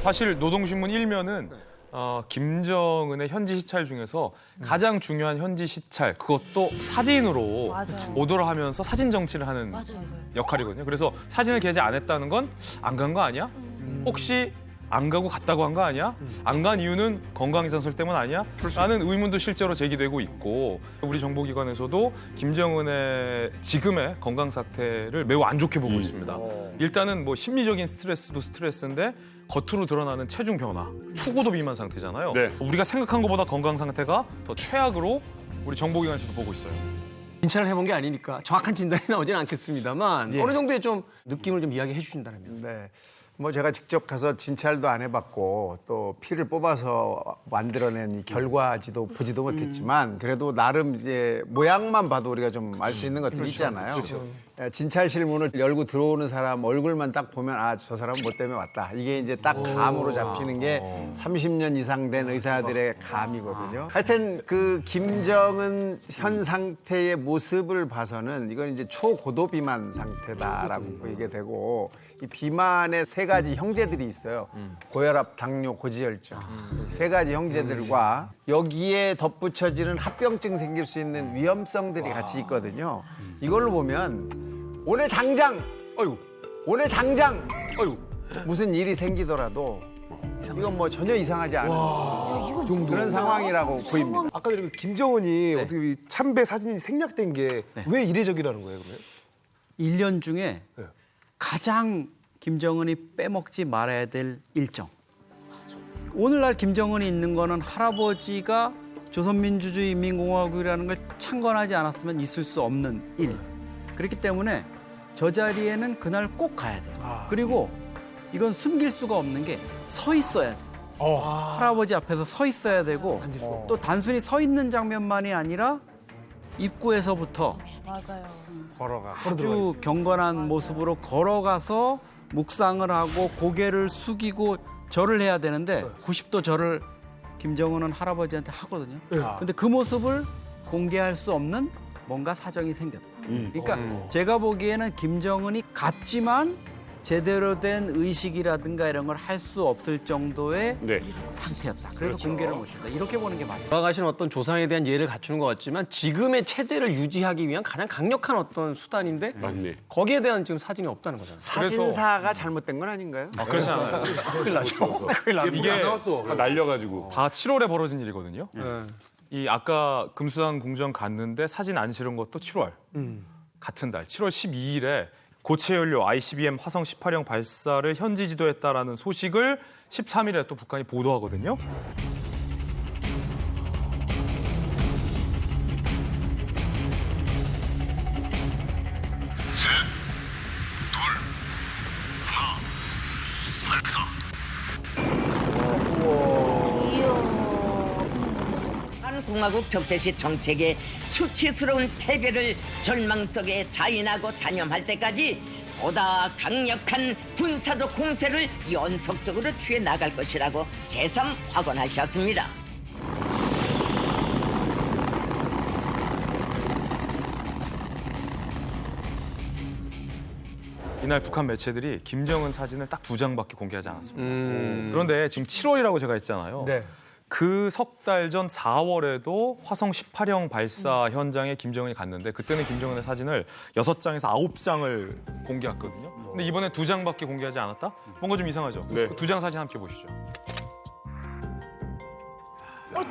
사실 노동신문 1면은 김정은의 현지 시찰 중에서 가장 중요한 현지 시찰, 그것도 사진으로 맞아요. 보도를 하면서 사진 정치를 하는 역할이거든요. 그래서 사진을 게재 안 했다는 건 안 간 거 아니야? 혹시 안 가고 갔다고 한 거 아니야? 안 간 이유는 건강이상설 때문 아니야? 라는 의문도 실제로 제기되고 있고, 우리 정보기관에서도 김정은의 지금의 건강 상태를 매우 안 좋게 보고 있습니다. 일단은 뭐 심리적인 스트레스도 스트레스인데 겉으로 드러나는 체중 변화, 초고도 비만 상태잖아요. 네. 우리가 생각한 것보다 건강 상태가 더 최악으로 우리 정보기관에서도 보고 있어요. 진찰을 해본 게 아니니까 정확한 진단이 나오진 않겠습니다만 어느 정도의 좀 느낌을 좀 이야기해 주신다면. 네. 뭐 제가 직접 가서 진찰도 안 해봤고 또 피를 뽑아서 만들어낸 이 결과지도 보지도 못했지만 그래도 나름 이제 모양만 봐도 우리가 좀 알 수 있는 것들이 있잖아요. 예, 진찰실 문을 열고 들어오는 사람 얼굴만 딱 보면 아, 저 사람은 뭐 때문에 왔다. 이게 이제 딱 감으로 잡히는 게 30년 이상 된 의사들의 감이거든요. 하여튼 그 김정은 현 상태의 모습을 봐서는 이건 이제 초고도 비만 상태다라고 보이게 되고 이 비만의 세 가지 형제들이 있어요. 고혈압, 당뇨, 고지혈증. 세 가지 형제들과 여기에 덧붙여지는 합병증 생길 수 있는 위험성들이 같이 있거든요. 이걸로 보면 오늘 당장, 오늘 당장, 무슨 일이 생기더라도 이건 뭐 전혀 이상하지 않은 그런 상황이라고 보입니다. 아까 전에 김정은이 어떻게 이 참배 사진이 생략된 게 왜 이례적이라는 거예요, 그러면? 1년 중에 가장 김정은이 빼먹지 말아야 될 일정. 오늘날 김정은이 있는 거는 할아버지가 조선민주주의인민공화국이라는 걸 창건하지 않았으면 있을 수 없는 일. 그렇기 때문에 저 자리에는 그날 꼭 가야 돼요. 그리고 이건 숨길 수가 없는 게 서 있어야 돼. 할아버지 앞에서 서 있어야 되고 또 단순히 서 있는 장면만이 아니라 입구에서부터 맞아요. 아주 경건한 모습으로 걸어가서 묵상을 하고 고개를 숙이고 절을 해야 되는데 90도 절을 김정은은 할아버지한테 하거든요. 근데 그 모습을 공개할 수 없는 뭔가 사정이 생겼다. 그러니까 제가 보기에는 김정은이 갔지만 제대로 된 의식이라든가 이런 걸 할 수 없을 정도의 네. 상태였다. 그래서 공개를 못했다. 이렇게 보는 게 맞아요. 돌아가신 어떤 조상에 대한 예를 갖추는 것 같지만 지금의 체제를 유지하기 위한 가장 강력한 어떤 수단인데 맞네. 거기에 대한 지금 사진이 없다는 거잖아요. 사진사가 잘못된 건 아닌가요? 그렇지 않아요. 큰일 나죠. 큰일 납니다. 이게 다 날려가지고. 다 7월에 벌어진 일이거든요. 이 아까 금수산 궁전 갔는데 사진 안 실은 것도 7월. 같은 달 7월 12일에 고체 연료 ICBM 화성 18형 발사를 현지 지도했다라는 소식을 13일에 또 북한이 보도하거든요. 한국공화국 적대시 정책의 수치스러운 패배를 절망 속에 자인하고 단념할 때까지 보다 강력한 군사적 공세를 연속적으로 취해 나갈 것이라고 재삼 확언하셨습니다. 이날 북한 매체들이 김정은 사진을 딱 2장밖에 공개하지 않았습니다. 그런데 지금 7월이라고 제가 했잖아요. 네. 그 석 달 전 4월에도 화성 18형 발사 현장에 김정은이 갔는데 그때는 김정은의 사진을 6장에서 9장을 공개했거든요. 근데 이번에 2장밖에 공개하지 않았다? 뭔가 좀 이상하죠? 네. 그 2장 사진 함께 보시죠.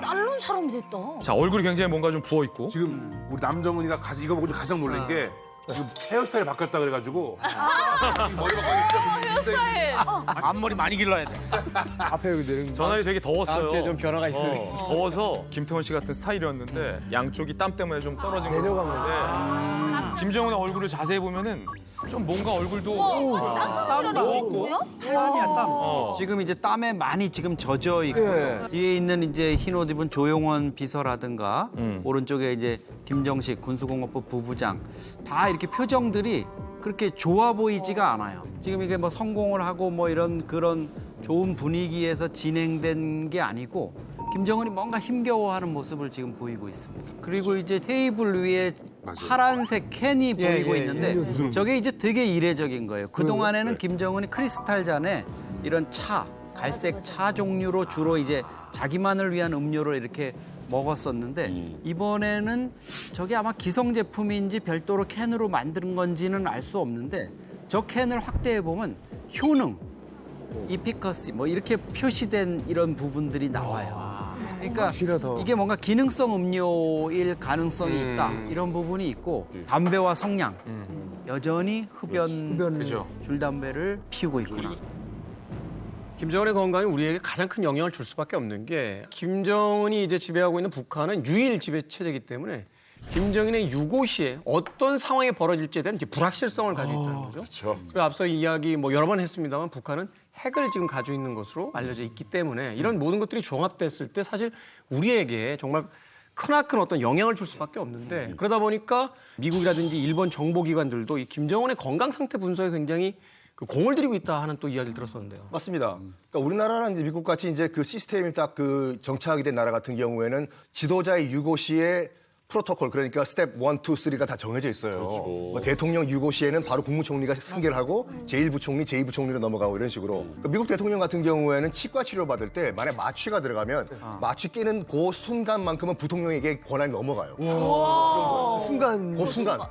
딸론 사람 됐다. 자, 얼굴이 굉장히 뭔가 좀 부어있고 지금 우리 남정은이가 이거 보고 가장 놀란 게 지금 헤어스타일 바뀌었다 그래가지고 머리 바꿔야겠다. 앞머리 많이 길러야 돼. 앞에 여기 내린 거. 전날이 되게 더웠어요. 다음 주에 좀 변화가 있으니. 더워서 김태원 씨 같은 스타일이었는데 양쪽이 땀 때문에 좀 떨어진 것 같은데 김정은의 얼굴을 자세히 보면은 좀 뭔가 얼굴도 뭐야? 지금 이제 땀에 많이 지금 젖어 있고 뒤에 있는 이제 흰 옷 입은 조용원 비서라든가 오른쪽에 이제 김정식 군수공업부 부부장 다 이렇게 표정들이 그렇게 좋아 보이지가 않아요. 지금 이게 뭐 성공을 하고 뭐 이런 그런 좋은 분위기에서 진행된 게 아니고 김정은이 뭔가 힘겨워하는 모습을 지금 보이고 있습니다. 그리고 이제 테이블 위에 파란색 캔이 보이고 있는데 저게 이제 되게 이례적인 거예요. 그동안에는 김정은이 크리스탈 잔에 이런 차, 갈색 차 종류로 주로 이제 자기만을 위한 음료를 이렇게 먹었었는데 이번에는 저게 아마 기성 제품인지 별도로 캔으로 만든 건지는 알 수 없는데 저 캔을 확대해 보면 효능, 이피커시 뭐 이렇게 표시된 이런 부분들이 나와요. 그러니까 이게 뭔가 기능성 음료일 가능성이 있다 이런 부분이 있고 담배와 성냥 여전히 흡연 그죠. 줄담배를 피우고 있구나. 김정은의 건강이 우리에게 가장 큰 영향을 줄 수밖에 없는 게 김정은이 이제 지배하고 있는 북한은 유일 지배 체제이기 때문에 김정은의 유고 시에 어떤 상황이 벌어질지에 대한 이제 불확실성을 가지고 있다는 거죠. 그렇죠. 그리고 앞서 이야기 뭐 여러 번 했습니다만 북한은 핵을 지금 가지고 있는 것으로 알려져 있기 때문에 이런 모든 것들이 종합됐을 때 사실 우리에게 정말 크나큰 어떤 영향을 줄 수밖에 없는데 그러다 보니까 미국이라든지 일본 정보기관들도 이 김정은의 건강 상태 분석에 굉장히 그 공을 들이고 있다 하는 또 이야기를 들었었는데요. 맞습니다. 그러니까 우리나라랑 이제 미국 같이 이제 그 시스템이 딱 그 정착이 된 나라 같은 경우에는 지도자의 유고 시에 프로토콜 그러니까 스텝 1, 2, 3가 다 정해져 있어요. 뭐 대통령 유고 시에는 바로 국무총리가 승계를 하고 제1부총리, 제2부총리로 넘어가고 이런 식으로. 그러니까 미국 대통령 같은 경우에는 치과 치료 받을 때 만약 마취가 들어가면 마취 끼는 그 순간만큼은 부통령에게 권한이 넘어가요. 순간 그 순간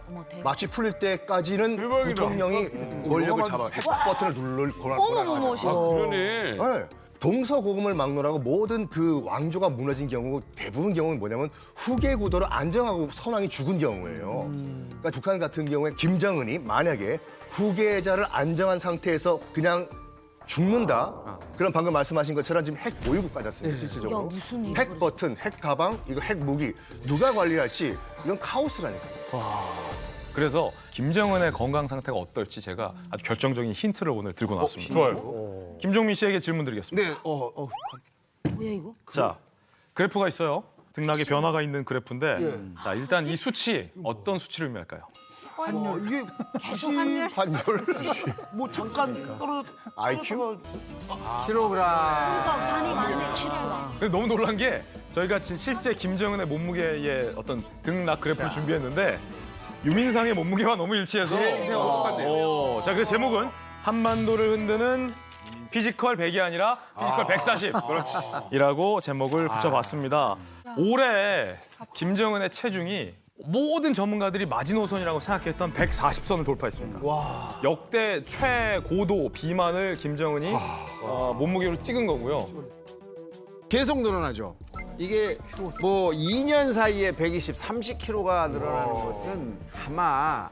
마취 풀릴 때까지는 부통령이 권력을 잡아 핵 버튼을 누를 권한을 가져요. 그러네. 네. 동서고금을 막론하고 모든 그 왕조가 무너진 경우 대부분 경우는 뭐냐면 후계 구도를 안정하고 선왕이 죽은 경우예요. 그러니까 북한 같은 경우에 김정은이 만약에 후계자를 안정한 상태에서 그냥 죽는다. 그럼 방금 말씀하신 것처럼 지금 핵 보유국가지 않습니까? 실질적으로. 야, 무슨 일이 핵 버튼, 핵 가방, 이거 핵 무기 누가 관리할지 이건 카오스라니까요. 그래서 김정은의 건강 상태가 어떨지 제가 아주 결정적인 힌트를 오늘 들고 나왔습니다. 좋아요. 김종민 씨에게 질문 드리겠습니다. 네, 뭐야 이거? 자, 그래프가 있어요. 등락에 변화가 있는 그래프인데 자, 일단 이 수치 어떤 수치를 의미할까요? 이게 계속 환율. 뭐 잠깐 떨어져. IQ? 킬로그램. 그러니까 단위 맞네 키로가. 근데 너무 놀란 게 저희가 실제 김정은의 몸무게의 어떤 등락 그래프를 준비했는데 유민상의 몸무게와 너무 일치해서 똑같네요. 자, 그래서 제목은 한반도를 흔드는 피지컬 100이 아니라 피지컬 140이라고 제목을 붙여봤습니다. 올해 김정은의 체중이 모든 전문가들이 마지노선이라고 생각했던 140선을 돌파했습니다. 역대 최고도 비만을 김정은이 몸무게로 찍은 거고요. 계속 늘어나죠. 이게 뭐 2년 사이에 120, 30kg가 늘어나는 것은 아마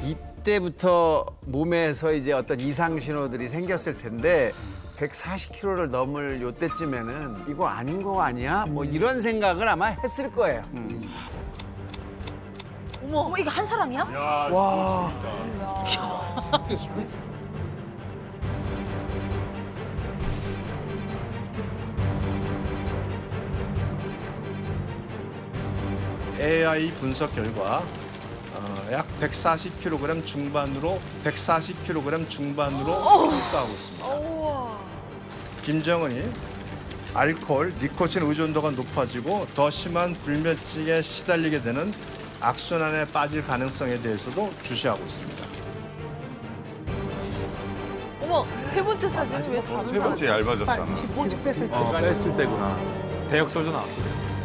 이때부터 몸에서 이제 어떤 이상 신호들이 생겼을 텐데 140kg를 넘을 요때쯤에는 이거 아닌 거 아니야? 뭐 이런 생각을 아마 했을 거예요. 어머 이거 한 사람이야? 와. AI 분석 결과 약 140kg 중반으로 평가하고 있습니다. 김정은이 알코올, 니코틴 의존도가 높아지고 더 심한 불면증에 시달리게 되는 악순환에 빠질 가능성에 대해서도 주시하고 있습니다. 어머, 세 번째 사진은 왜 다른 세 번째 얇아졌잖아. 25씩 뺐을 때. 뺐을 때구나. 대역설도 나왔어요.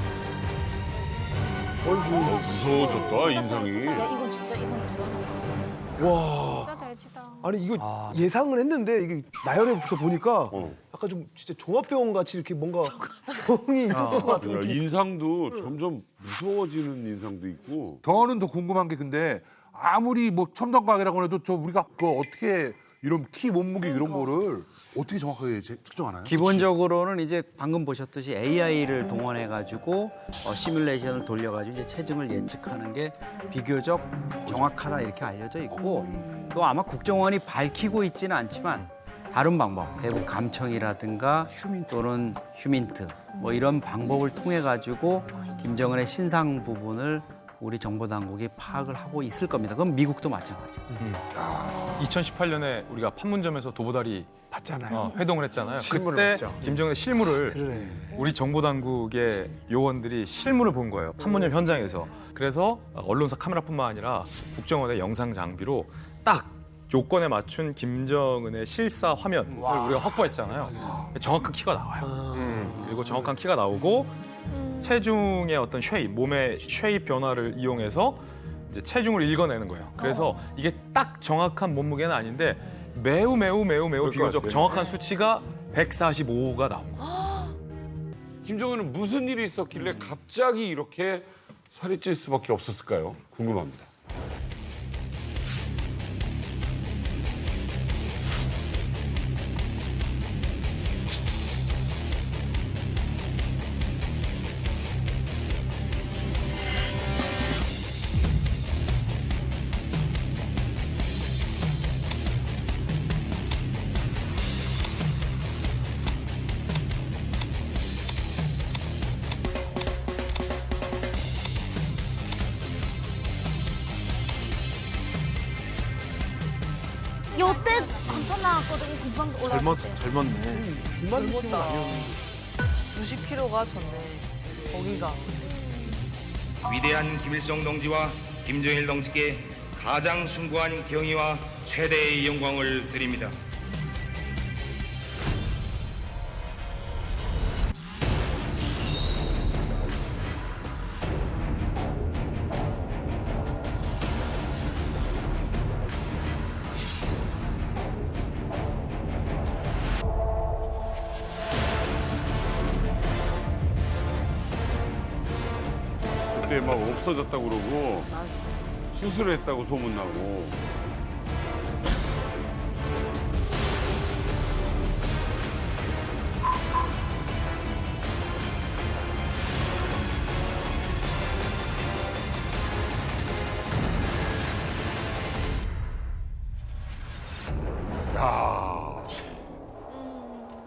무서워졌다, 인상이. 야 이건 진짜 이건 와. 진짜 달치다. 아니 이거 예상을 했는데 이게 나열해서 보니까 약간 좀 진짜 종합병원 같이 이렇게 뭔가 병이 있었을 것 같은 느낌. 인상도 점점 무서워지는 인상도 있고. 저는 더 궁금한 게 근데 아무리 뭐 첨단 과학이라고 해도 저 우리가 그 어떻게 이런 키 몸무게 이런 거를 어떻게 정확하게 측정하나요? 기본적으로는 이제 방금 보셨듯이 AI를 동원해 가지고 시뮬레이션을 돌려 가지고 이제 체중을 예측하는 게 비교적 정확하다 이렇게 알려져 있고 또 아마 국정원이 밝히고 있지는 않지만 다른 방법, 대부분 감청이라든가 또는 휴민트 뭐 이런 방법을 통해 가지고 김정은의 신상 부분을 우리 정보 당국이 파악을 하고 있을 겁니다. 그럼 미국도 마찬가지죠. 2018년에 우리가 판문점에서 도보다리 봤잖아요. 회동을 했잖아요. 실물을 그때 봤죠. 김정은의 실물을 우리 정보당국의 요원들이 실물을 본 거예요. 판문점 현장에서. 그래서 언론사 카메라뿐만 아니라 국정원의 영상 장비로 딱 요건에 맞춘 김정은의 실사 화면을 우리가 확보했잖아요. 정확한 키가 나와요. 그리고 정확한 키가 나오고 체중의 어떤 쉐입, 몸의 쉐입 변화를 이용해서 이제 체중을 읽어내는 거예요. 그래서 이게 딱 정확한 몸무게는 아닌데 매우 비교적 정확한 수치가 145가 나온 거예요. 김정은은 무슨 일이 있었길래 갑자기 이렇게 살이 찔 수밖에 없었을까요? 궁금합니다. 요때 한참 나왔거든요. 금방 올랐을 때. 젊었네. 젊었다. 90kg가 졌네. 거기가. 위대한 김일성 동지와 김정일 동지께 가장 숭고한 경의와 최대의 영광을 드립니다. 그때 막 없어졌다고 그러고 수술을 했다고 소문나고.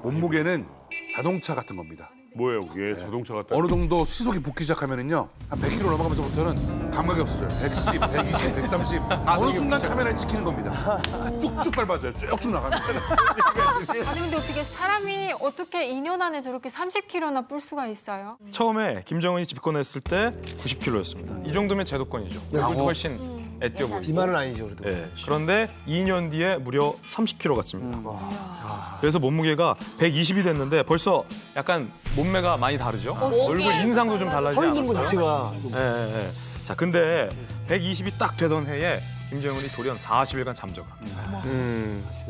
몸무게는 자동차 같은 겁니다. 뭐예요, 그게? 자동차 같다. 어느 정도 시속이 붙기 시작하면은요, 한 100km 넘어가면서부터는 감각이 없어져요. 110, 120, 130. 어느 순간 카메라에 찍히는 겁니다. 쭉쭉 밟아져요. 쭉쭉 나갑니다. 아니 근데 어떻게 사람이 어떻게 2년 안에 저렇게 30kg나 뿔 수가 있어요? 처음에 김정은이 집권했을 때 90kg였습니다. 이 정도면 제도권이죠. 여기도 훨씬 애띄어 보이죠. 비만은 아니죠, 그래도. 네. 그런데 2년 뒤에 무려 30kg가 찝니다. 그래서 몸무게가 120이 됐는데 벌써 약간 몸매가 많이 다르죠. 얼굴 인상도 좀 달라지지 서 있는 것 않았어요? 자체가 좀 네. 자, 근데 120이 딱 되던 해에 김정은이 돌연 40일간 잠적을 합니다.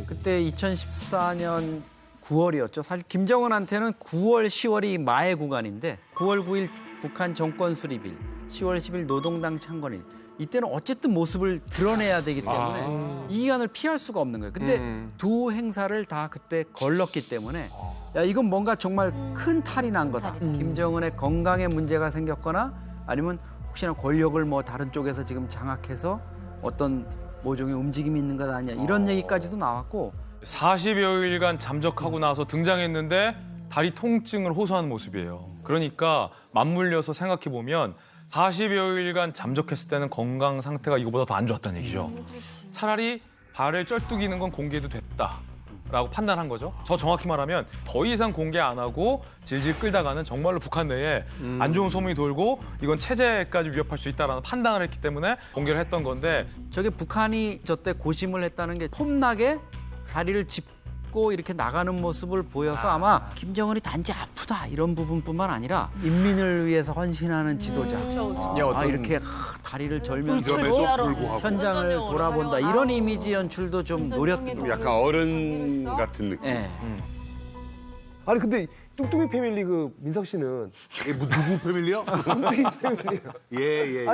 그때 2014년 9월이었죠. 사실 김정은한테는 9월, 10월이 마의 구간인데 9월 9일 북한 정권 수립일, 10월 10일 노동당 창건일. 이때는 어쨌든 모습을 드러내야 되기 때문에 이 기간을 피할 수가 없는 거예요. 근데 두 행사를 다 그때 걸렀기 때문에 야 이건 뭔가 정말 큰 탈이 난 거다. 김정은의 건강에 문제가 생겼거나 아니면 혹시나 권력을 뭐 다른 쪽에서 지금 장악해서 어떤 모종의 움직임이 있는 것 아니냐 이런 얘기까지도 나왔고 40여일간 잠적하고 나서 등장했는데 다리 통증을 호소하는 모습이에요. 그러니까 맞물려서 생각해 보면 40여일간 잠적했을 때는 건강 상태가 이거보다 더 안 좋았다는 얘기죠. 차라리 발을 쩔뚝이는 건 공개해도 됐다라고 판단한 거죠. 저 정확히 말하면 더 이상 공개 안 하고 질질 끌다가는 정말로 북한 내에 안 좋은 소문이 돌고 이건 체제까지 위협할 수 있다라는 판단을 했기 때문에 공개를 했던 건데 저게 북한이 저때 고심을 했다는 게 폼나게 다리를 짚고 이렇게 나가는 모습을 보여서 아마 김정은이 단지 아프다 이런 부분뿐만 아니라 인민을 위해서 헌신하는 지도자. 이렇게 다리를 절면서 현장을 돌아본다 이런 이미지 연출도 좀 노렸던 것 약간 어른 같은 느낌. 네. 아니 근데 뚱뚱이 패밀리 그 민석 씨는 누구 패밀리요? 뚱뚱이 패밀리예요. 예.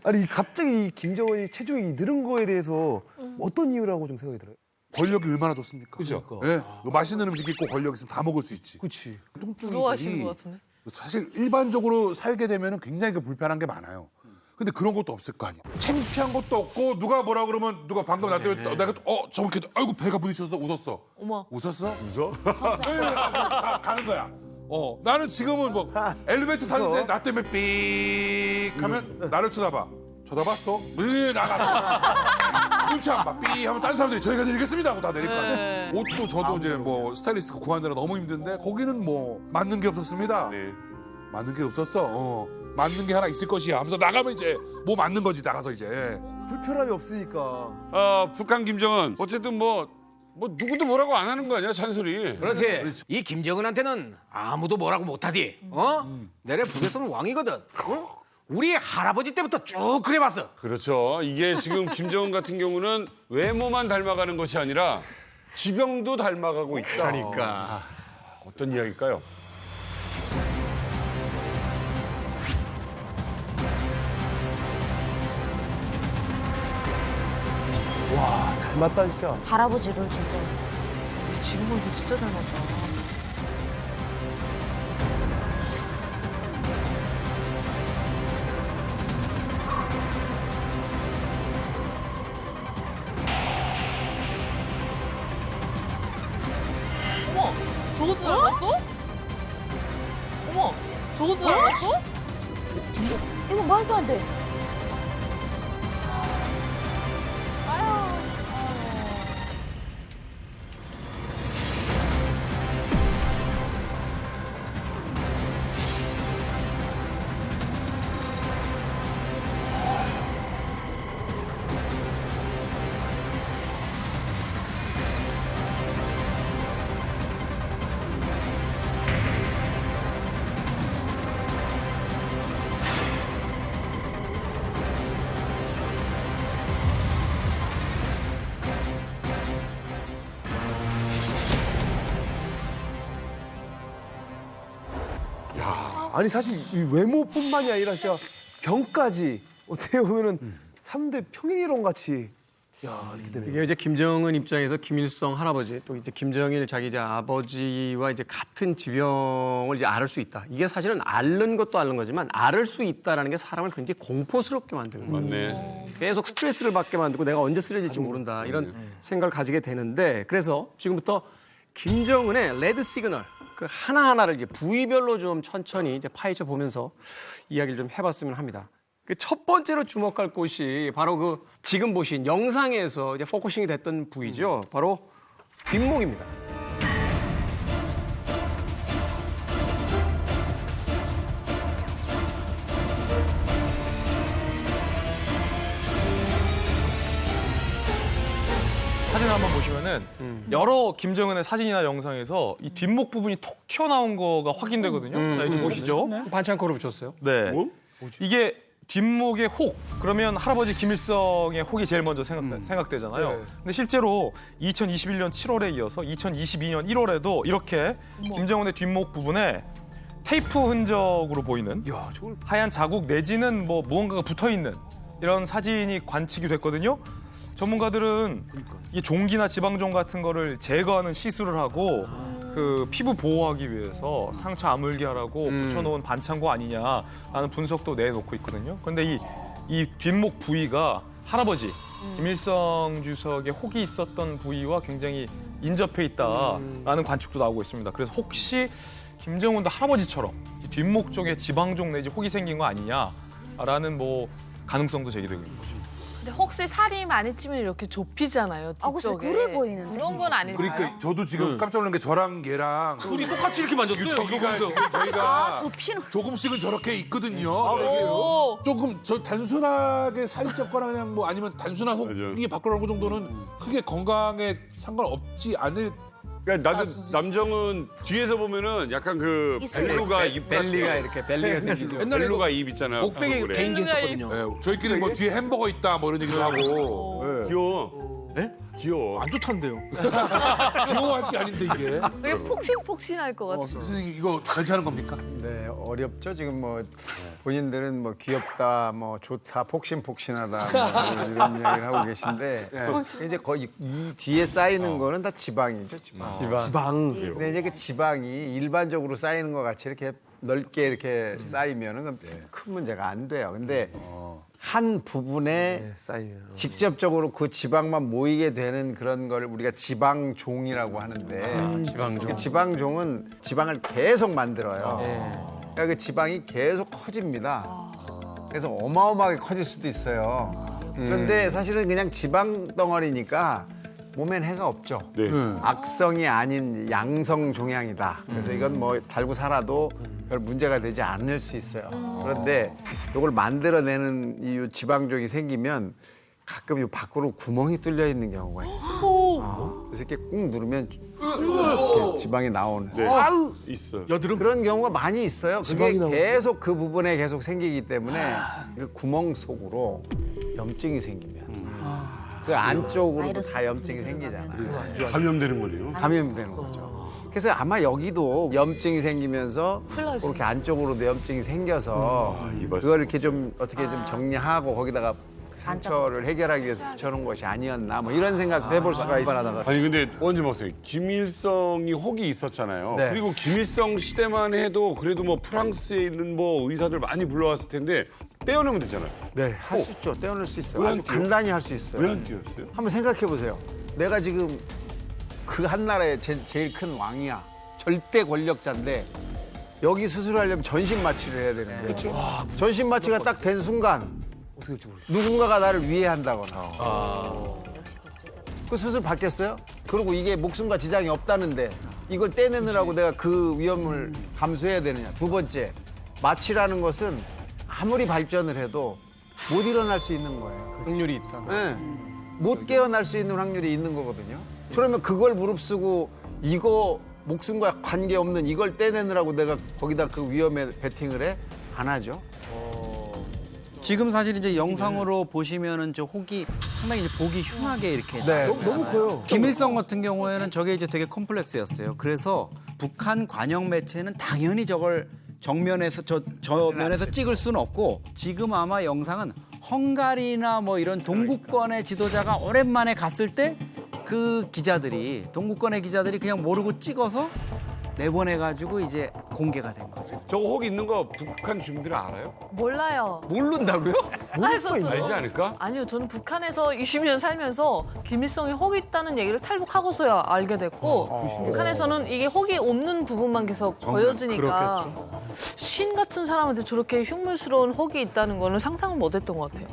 아니 갑자기 이 김정은이 체중이 늘은 거에 대해서 어떤 이유라고 좀 생각이 들어요? 권력이 얼마나 좋습니까? 그죠? 예. 맛있는 음식 있고 권력 있으면 다 먹을 수 있지. 그렇지. 부러워하시는 것 뚱뚱이들이 같은데. 사실 일반적으로 살게 되면 굉장히 불편한 게 많아요. 근데 그런 것도 없을 거 아니야. 창피한 것도 없고 누가 뭐라 그러면 누가 방금 나 때문에 내가 저렇게 아이고 배가 부딪혀서 웃었어. 어머. 웃었어? 가는 거야. 나는 지금은 뭐 엘리베이터 타는데 나 때문에 삑 하면 나를 쳐다봐. 쳐다봤어? 나가. 눈치 안 봐. 삐 하면 다른 사람들이 저희가 내리겠습니다 하고 다 내릴 거 아니야. 옷도 저도 이제 뭐 스타일리스트 구하느라 너무 힘든데 거기는 뭐 맞는 게 없었습니다. 네. 맞는 게 없었어. 맞는 게 하나 있을 것이야 하면서 나가면 이제 뭐 맞는 거지 나가서 이제. 불편함이 없으니까. 북한 김정은 어쨌든 뭐 누구도 뭐라고 안 하는 거 아니야 잔소리. 그렇지. 이 김정은한테는 아무도 뭐라고 못하디. 내래 북에서는 왕이거든. 우리 할아버지 때부터 쭉 그래봤어. 그렇죠. 이게 지금 김정은 같은 경우는 외모만 닮아가는 것이 아니라 지병도 닮아가고 있다. 그러니까. 어떤 이야기일까요? 와, 닮았다 진짜. 할아버지를 진짜. 지금 보니까 진짜 닮았다. 어머, 저것도 닮았어? 어머, 저것도 닮았어? 이거 말도 안 돼. 아니 사실 이 외모뿐만이 아니라 진짜 병까지 어떻게 보면은 3대 평행이론 같이 이렇게 되네요. 이게 이제 김정은 입장에서 김일성 할아버지 또 이제 김정일 자기 이제 아버지와 이제 같은 지병을 이제 앓을 수 있다. 이게 사실은 앓는 것도 앓는 거지만 앓을 수 있다라는 게 사람을 굉장히 공포스럽게 만드는 거예요. 맞네. 계속 스트레스를 받게 만들고 내가 언제 쓰러질지 모른다 이런 생각을 가지게 되는데 그래서 지금부터 김정은의 레드 시그널 그 하나하나를 이제 부위별로 좀 천천히 이제 파헤쳐 보면서 이야기를 좀 해봤으면 합니다. 그 첫 번째로 주목할 곳이 바로 그 지금 보신 영상에서 이제 포커싱이 됐던 부위죠. 바로 뒷목입니다. 사진 한번 보시면은 여러 김정은의 사진이나 영상에서 이 뒷목 부분이 톡 튀어나온 거가 확인되거든요. 자, 이렇게 보시죠. 반창고로 붙였어요. 네. 이게 뒷목의 혹 그러면 할아버지 김일성의 혹이 제일 먼저 생각되잖아요. 네. 근데 실제로 2021년 7월에 이어서 2022년 1월에도 이렇게 김정은의 뒷목 부분에 테이프 흔적으로 보이는 하얀 자국 내지는 뭐 무언가가 붙어 있는 이런 사진이 관측이 됐거든요. 전문가들은 이 종기나 지방종 같은 거를 제거하는 시술을 하고 그 피부 보호하기 위해서 상처 아물게 하라고 붙여놓은 반창고 아니냐라는 분석도 내놓고 있거든요. 그런데 이 뒷목 부위가 할아버지 김일성 주석의 혹이 있었던 부위와 굉장히 인접해 있다라는 관측도 나오고 있습니다. 그래서 혹시 김정은도 할아버지처럼 이 뒷목 쪽에 지방종 내지 혹이 생긴 거 아니냐라는 뭐 가능성도 제기되고 있는 거죠. 근데 혹시 살이 많이 찌면 이렇게 좁히잖아요. 아, 글쎄, 뒤쪽에. 그래 보이는데. 그런 건 아닐까요? 그러니까 저도 지금 깜짝 놀란 게 저랑 걔랑 둘이 똑같이 이렇게 만졌어요. 저기가 지금 저희가 좁히는. 조금씩은 저렇게 있거든요. 오. 조금 저 단순하게 살이 쪘거나 그냥 뭐 아니면 단순한 혹이 밖으로 나온 거 정도는 크게 건강에 상관없지 않을. 그러니까 나도 남정은 뒤에서 보면은 약간 그 있어요. 벨루가 입 벨리가 이렇게 벨리가 생기죠. 벨루가 입 있잖아요. 목베개 그래. 개인기 했었거든요. 네, 저희끼리 뭐 뒤에 햄버거 있다 뭐 이런 얘기도 하고. 네. 귀여워. 네? 귀여워. 안 좋다는데요. 귀여워할 게 아닌데 이게. 되게 폭신폭신할 것 같아요. 선생님 이거 괜찮은 겁니까? 네, 어렵죠. 지금 뭐 본인들은 뭐 귀엽다, 뭐 좋다, 폭신폭신하다 뭐 이런 이야기를 하고 계신데 이제 거의 이 뒤에 쌓이는 거는 다 지방이죠, 지방. 근데 이제 그 지방이 일반적으로 쌓이는 것 같이 이렇게 넓게 이렇게 쌓이면은 큰 문제가 안 돼요. 근데 한 부분에 직접적으로 그 지방만 모이게 되는 그런 걸 우리가 지방종이라고 하는데 지방종. 그 지방종은 지방을 계속 만들어요. 그러니까 그 지방이 계속 커집니다. 그래서 어마어마하게 커질 수도 있어요. 그런데 사실은 그냥 지방 덩어리니까 몸엔 해가 없죠. 네. 악성이 아닌 양성 종양이다. 그래서 이건 뭐 달고 살아도 별 문제가 되지 않을 수 있어요. 그런데 이걸 만들어내는 이 지방종이 생기면 가끔 이 밖으로 구멍이 뚫려 있는 경우가 있어요. 그래서 이렇게 꾹 누르면 이렇게 지방이 나오는. 네. 있어요. 여드름 그런 경우가 많이 있어요. 그게 지방이 나오는 계속 그 부분에 계속 생기기 때문에 그 구멍 속으로 염증이 생기면 그 안쪽으로도 다 염증이 생기잖아요. 감염되는 거네요. 감염되는 거죠. 그래서 아마 여기도 염증이 생기면서 그렇게 안쪽으로도 염증이 생겨서 그걸 이렇게 좀 어떻게 좀 정리하고 거기다가 상처를 해결하기 위해서 붙여놓은 것이 아니었나 뭐 이런 생각도 해볼 수가 있습니다. 아니 근데 원진 박사님, 김일성이 혹이 있었잖아요. 네. 그리고 김일성 시대만 해도 그래도 뭐 프랑스에 있는 뭐 의사들 많이 불러왔을 텐데 떼어내면 되잖아요. 네, 할 수 있죠. 떼어낼 수 있어요. 왜안 아주 떼요? 간단히 할 수 있어요. 왜 안 떼었어요? 한번 생각해 보세요. 내가 지금 그 한 나라의 제일 큰 왕이야. 절대 권력자인데 여기 수술하려면 전신 마취를 해야 되는데 그렇죠. 전신 마취가 딱 된 순간 누군가가 나를 위해한다거나 그 수술 받겠어요? 그리고 이게 목숨과 지장이 없다는데 이걸 떼내느라고 내가 그 위험을 감수해야 되느냐. 두 번째, 마취라는 것은 아무리 발전을 해도 못 일어날 수 있는 거예요. 확률이 있다. 네. 못 깨어날 수 있는 확률이 있는 거거든요. 그러면 그걸 무릅쓰고 이거 목숨과 관계없는 이걸 떼내느라고 내가 거기다 그 위험에 베팅을 해? 안 하죠. 지금 사실 이제 영상으로 보시면은 저 혹이 상당히 이제 보기 흉하게 이렇게 네. 너무 커요. 김일성 같은 경우에는 저게 이제 되게 컴플렉스였어요. 그래서 북한 관영 매체는 당연히 저걸 정면에서 저 면에서 찍을 수는 없고 지금 아마 영상은 헝가리나 뭐 이런 동구권의 지도자가 오랜만에 갔을 때 그 기자들이 동구권의 기자들이 그냥 모르고 찍어서 내보내가지고 이제 공개가 된 거죠. 저거 혹 있는 거 북한 주민들은 알아요? 몰라요. 모른다고요? 알지 않을까? 아니요, 저는 북한에서 20년 살면서 김일성이 혹이 있다는 얘기를 탈북하고서야 알게 됐고 북한에서는 이게 혹이 없는 부분만 계속 보여지니까 신 같은 사람한테 저렇게 흉물스러운 혹이 있다는 거는 상상을 못했던 것 같아요.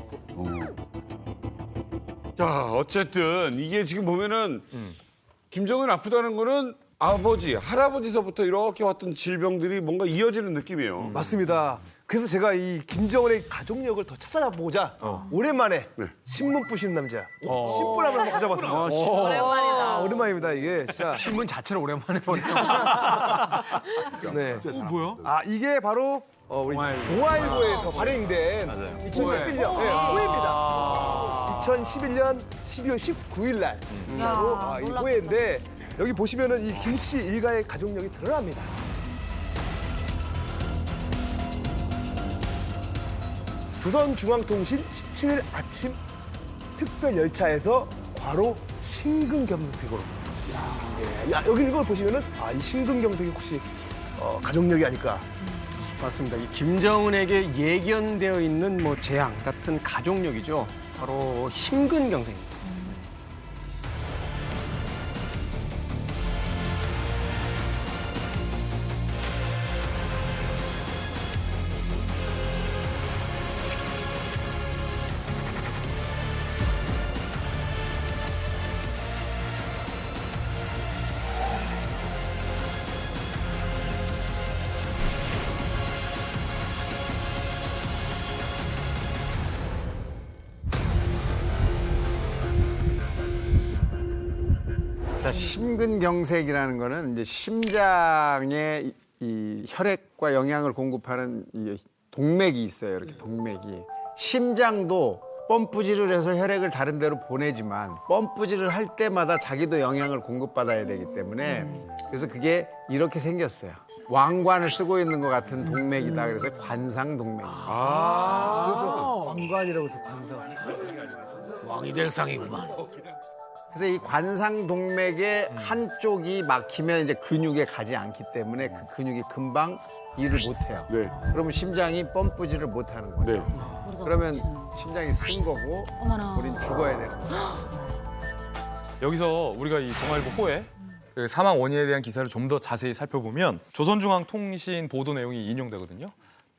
자, 어쨌든 이게 지금 보면은 김정은 아프다는 거는 아버지, 할아버지서부터 이렇게 왔던 질병들이 뭔가 이어지는 느낌이에요. 맞습니다. 그래서 제가 이 김정은의 가족력을 더 찾아보자 오랜만에 신문 부시는 남자 신부람을 한번 가져봤습니다. 오랜만이다. 오랜만입니다 이게 진짜. 신문 자체를 오랜만에 보네요. 네. 뭐야? 아 이게 바로 우리 동아일보에서 발행된 2011년 후예입니다. 2011년 12월 19일 날 바로 이 후예인데 여기 보시면은 이 김씨 일가의 가족력이 드러납니다. 조선중앙통신 17일 아침 특별 열차에서 과로 심근경색으로. 야, 여기 이걸 보시면은 이 심근경색이 혹시 가족력이 아닐까. 맞습니다. 이 김정은에게 예견되어 있는 뭐 재앙 같은 가족력이죠. 바로 심근경색입니다. 자, 심근경색이라는 거는 이제 심장에 이 혈액과 영양을 공급하는 이 동맥이 있어요. 이렇게 동맥이. 심장도 펌프질을 해서 혈액을 다른 데로 보내지만 펌프질을 할 때마다 자기도 영양을 공급받아야 되기 때문에 그래서 그게 이렇게 생겼어요. 왕관을 쓰고 있는 것 같은 동맥이다. 그래서 관상동맥. 그래서 왕관이라고 해서 관상. 왕이 될 상이구만. 그래서 이 관상동맥의 한쪽이 막히면 이제 근육에 가지 않기 때문에 그 근육이 금방 일을 못해요. 네. 그러면 심장이 펌프질을 못하는 거죠. 네. 그러면 심장이 쓴 거고 우린 죽어야 되는 거죠. 여기서 우리가 이 동아일보 호에 그 사망 원인에 대한 기사를 좀 더 자세히 살펴보면 조선중앙통신 보도 내용이 인용되거든요.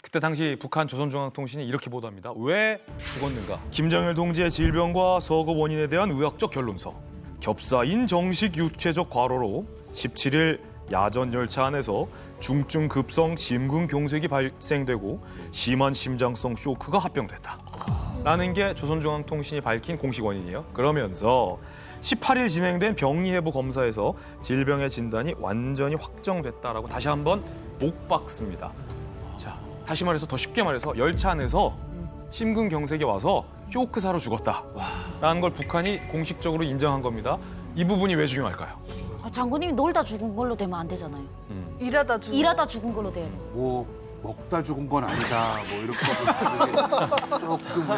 그때 당시 북한 조선중앙통신이 이렇게 보도합니다. 왜 죽었는가? 김정일 동지의 질병과 서거 원인에 대한 의학적 결론서. 겹사인 정식 육체적 과로로 17일 야전 열차 안에서 중증 급성 심근경색이 발생되고 심한 심장성 쇼크가 합병됐다. 라는 게 조선중앙통신이 밝힌 공식 원인이에요. 그러면서 18일 진행된 병리해부 검사에서 질병의 진단이 완전히 확정됐다라고 다시 한번 못 박습니다. 자, 다시 말해서 더 쉽게 말해서 열차 안에서 심근경색이 와서 쇼크사로 죽었다라는 걸 북한이 공식적으로 인정한 겁니다. 이 부분이 왜 중요할까요? 아, 장군님이 놀다 죽은 걸로 되면 안 되잖아요. 일하다 죽은 걸로 돼야 되죠. 뭐 먹다 죽은 건 아니다. 뭐 이렇게 조금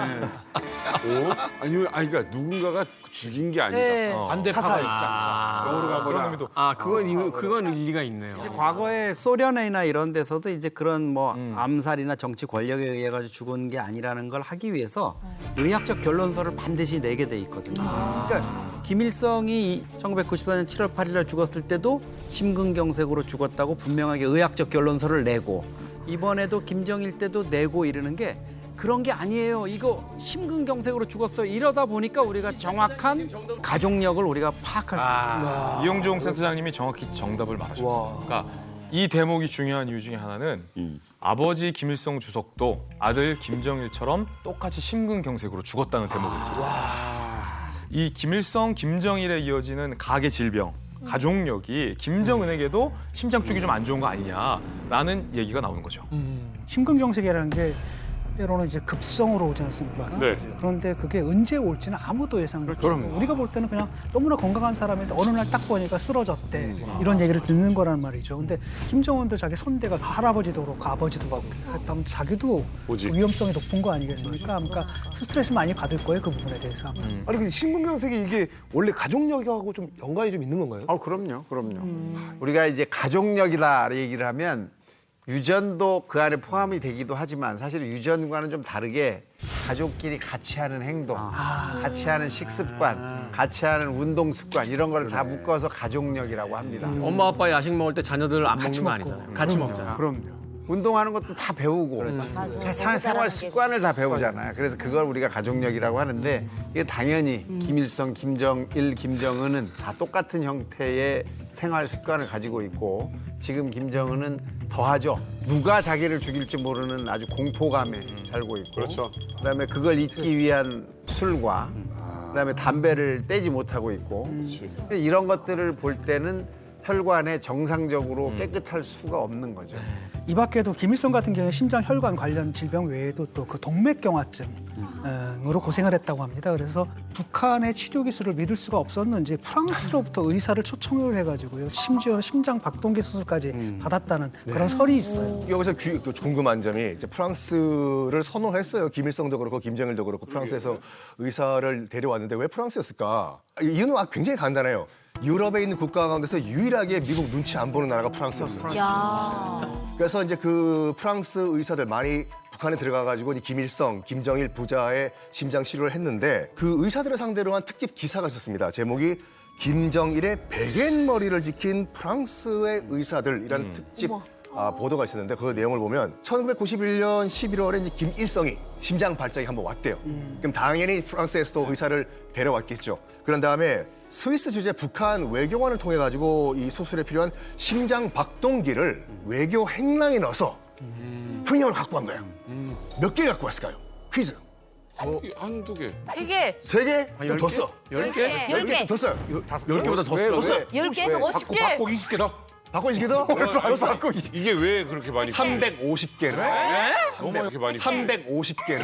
아니면 그러니까 누군가가 죽인 게 아니다. 네. 반대파가 있잖아. 영어로 가거나. 그건 일리가 있네요. 이제 과거에 소련이나 이런 데서도 이제 그런 뭐 암살이나 정치 권력에 의해 가지고 죽은 게 아니라는 걸 하기 위해서 의학적 결론서를 반드시 내게 돼 있거든요. 그러니까 김일성이 1994년 7월 8일 날 죽었을 때도 심근경색으로 죽었다고 분명하게 의학적 결론서를 내고 이번에도 김정일 때도 내고 이러는 게 그런 게 아니에요. 이거 심근경색으로 죽었어요. 이러다 보니까 우리가 정확한 가족력을 우리가 파악할 수 있습니다. 이용종 센터장님이 정확히 정답을 말하셨어요. 그러니까 이 대목이 중요한 이유 중에 하나는 아버지 김일성 주석도 아들 김정일처럼 똑같이 심근경색으로 죽었다는 대목이 있습니다. 이 김일성, 김정일에 이어지는 가계 질병, 가족력이 김정은에게도 심장 쪽이 좀 안 좋은 거 아니냐라는 얘기가 나오는 거죠. 심근경색이라는 게 때로는 이제 급성으로 오지 않습니까? 네. 그런데 그게 언제 올지는 아무도 예상을 못해요. 우리가 볼 때는 그냥 너무나 건강한 사람인데 어느 날 딱 보니까 쓰러졌대. 이런 얘기를 듣는 거란 말이죠. 근데 김정은도 자기 손대가 할아버지도 그렇고 아버지도 그렇고 했다면 자기도 위험성이 높은 거 아니겠습니까? 그러니까 스트레스 많이 받을 거예요, 그 부분에 대해서. 아니 근데 심근경색이 이게 원래 가족력하고 좀 연관이 좀 있는 건가요? 그럼요. 우리가 이제 가족력이다 얘기를 하면 유전도 그 안에 포함이 되기도 하지만 사실 유전과는 좀 다르게 가족끼리 같이 하는 행동, 같이 하는 식습관, 같이 하는 운동 습관 이런 걸 다 묶어서 가족력이라고 합니다. 엄마 아빠 야식 먹을 때 자녀들 안 먹는 거 아니잖아요. 같이 먹잖아요. 그럼요. 운동하는 것도 다 배우고 생활 습관을 다 배우잖아요. 그래서 그걸 우리가 가족력이라고 하는데 이게 당연히 김일성, 김정일, 김정은은 다 똑같은 형태의 생활 습관을 가지고 있고 지금 김정은은 더하죠. 누가 자기를 죽일지 모르는 아주 공포감에 살고 있고 그렇죠. 그다음에 그걸 잊기 위한 술과 그다음에 담배를 떼지 못하고 있고 이런 것들을 볼 때는 혈관에 정상적으로 깨끗할 수가 없는 거죠. 이 밖에도 김일성 같은 경우는 심장 혈관 관련 질병 외에도 또 그 동맥경화증으로 고생을 했다고 합니다. 그래서 북한의 치료 기술을 믿을 수가 없었는지 프랑스로부터 의사를 초청을 해가지고요. 심지어 심장 박동기 수술까지 받았다는 그런 설이 있어요. 여기서 궁금한 점이 이제 프랑스를 선호했어요. 김일성도 그렇고 김정일도 그렇고 프랑스에서 의사를 데려왔는데 왜 프랑스였을까? 이유는 굉장히 간단해요. 유럽에 있는 국가 가운데서 유일하게 미국 눈치 안 보는 나라가 프랑스였어요. 그래서 이제 그 프랑스 의사들 많이 북한에 들어가가지고 김일성, 김정일 부자의 심장 치료를 했는데 그 의사들을 상대로 한 특집 기사가 있었습니다. 제목이 김정일의 베갯머리를 지킨 프랑스의 의사들이라는 특집 보도가 있었는데 그 내용을 보면 1991년 11월에 이제 김일성이 심장 발작이 한번 왔대요. 그럼 당연히 프랑스에서도 의사를 데려왔겠죠. 그런 다음에 스위스 주재 북한 외교관을 통해 가지고 이 수술에 필요한 심장 박동기를 외교 행랑에 넣어서 형량을 갖고 간 거예요. 몇 개 갖고 왔을까요? 퀴즈. 한두 개. 3개. 3개? 좀 더 써. 10개. 10개 더 써요. 10개보다 더 써. 10개? 50개? 받고 20개 더. 바꿔 20개 더? 더 써. 이게 왜 그렇게 많이 350개를. 너무 이렇게 많이 350개를.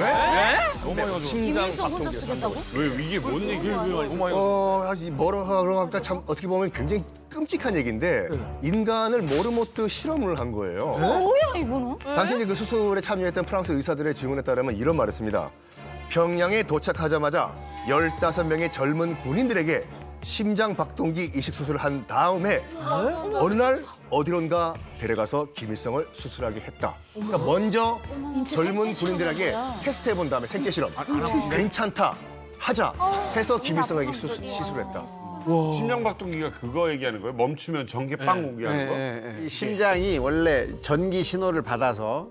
너무 많이 가져. 심장 김일성 혼자 박동기. 쓰겠다고? 왜 이게 뭔 얘기예요? 사실 뭐라 그럴까 참 어떻게 보면 굉장히 끔찍한 얘기인데 인간을 모르모트 실험을 한 거예요. 뭐야 이거는? 당시 이제 그 수술에 참여했던 프랑스 의사들의 증언에 따르면 이런 말을 했습니다. 평양에 도착하자마자 15명의 젊은 군인들에게 심장 박동기 이식 수술을 한 다음에 어느 날 어디론가 데려가서 김일성을 수술하게 했다. 그러니까 먼저 젊은 군인들에게 테스트해 본 다음에 생체 실험. 괜찮다. 하자 해서 김일성에게 시술을 했다. 심장 박동기가 그거 얘기하는 거예요? 멈추면 전기 빵 오게 하는 거? 이 심장이 원래 전기 신호를 받아서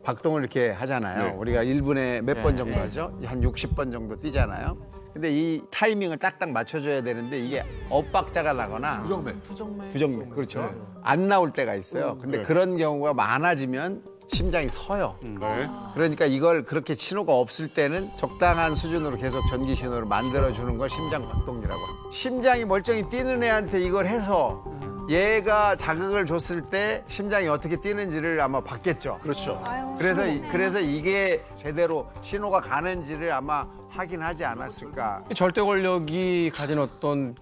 박동을 이렇게 하잖아요. 우리가 1분에 몇 번 정도 하죠? 한 60번 정도 뛰잖아요. 근데 이 타이밍을 딱딱 맞춰줘야 되는데 이게 엇박자가 나거나 부정맥 그렇죠. 안 나올 때가 있어요. 근데 그런 경우가 많아지면 심장이 서요. 네. 그러니까 이걸 그렇게 신호가 없을 때는 적당한 수준으로 계속 전기 신호를 만들어주는 걸 심장 박동기라고 합니다. 심장이 멀쩡히 뛰는 애한테 이걸 해서 얘가 자극을 줬을 때 심장이 어떻게 뛰는지를 아마 봤겠죠. 그렇죠. 그래서 이게 제대로 신호가 가는지를 아마 확인하지 않았을까. 절대 권력이 가진 어떤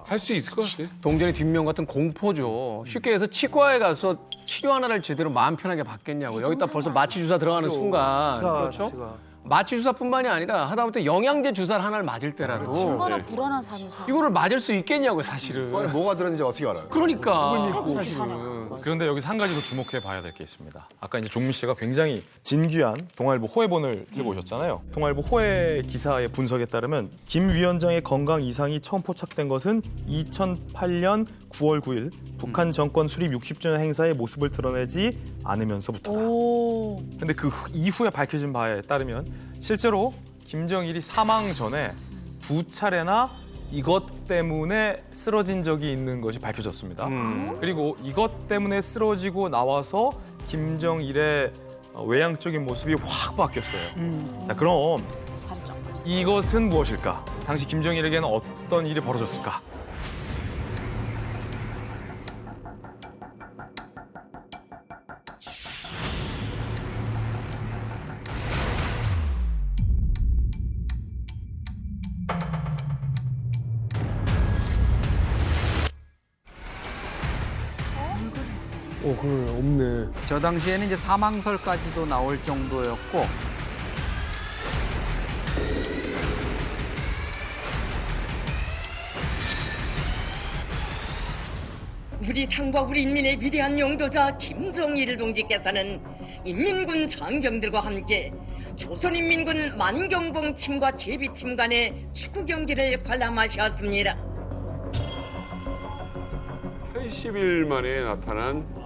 할 수 있을 것 같아. 동전의 뒷면 같은 공포죠. 쉽게 해서 치과에 가서 치료 하나를 제대로 마음 편하게 받겠냐고. 여기다 벌써 마취 주사 들어가는 순간. 그렇죠? 마취 주사뿐만이 아니라 하다못해 영양제 주사를 하나를 맞을 때라도 얼마나 불안한 삶을 살아. 이거를 맞을 수 있겠냐고 사실은. 그 안에 뭐가 들었는지 어떻게 알아요? 그러니까 사실은. 그런데 여기서 한 가지 더 주목해 봐야 될 게 있습니다. 아까 이제 종민 씨가 굉장히 진귀한 동아일보 호해본을 들고 오셨잖아요. 동아일보 호해 기사의 분석에 따르면 김 위원장의 건강 이상이 처음 포착된 것은 2008년 9월 9일 북한 정권 수립 60주년 행사의 모습을 드러내지 않으면서부터다. 근데 그 이후에 밝혀진 바에 따르면 실제로 김정일이 사망 전에 2차례나 이것 때문에 쓰러진 적이 있는 것이 밝혀졌습니다. 그리고 이것 때문에 쓰러지고 나와서 김정일의 외향적인 모습이 확 바뀌었어요. 자, 그럼 살이 쫙 빠져. 이것은 무엇일까? 당시 김정일에게는 어떤 일이 벌어졌을까? 그래 없네. 저 당시에는 이제 사망설까지도 나올 정도였고 우리 당과 우리 인민의 위대한 용도자 김정일 동지께서는 인민군 장병들과 함께 조선인민군 만경봉 팀과 제비팀 간의 축구 경기를 관람하셨습니다. 80일 만에 나타난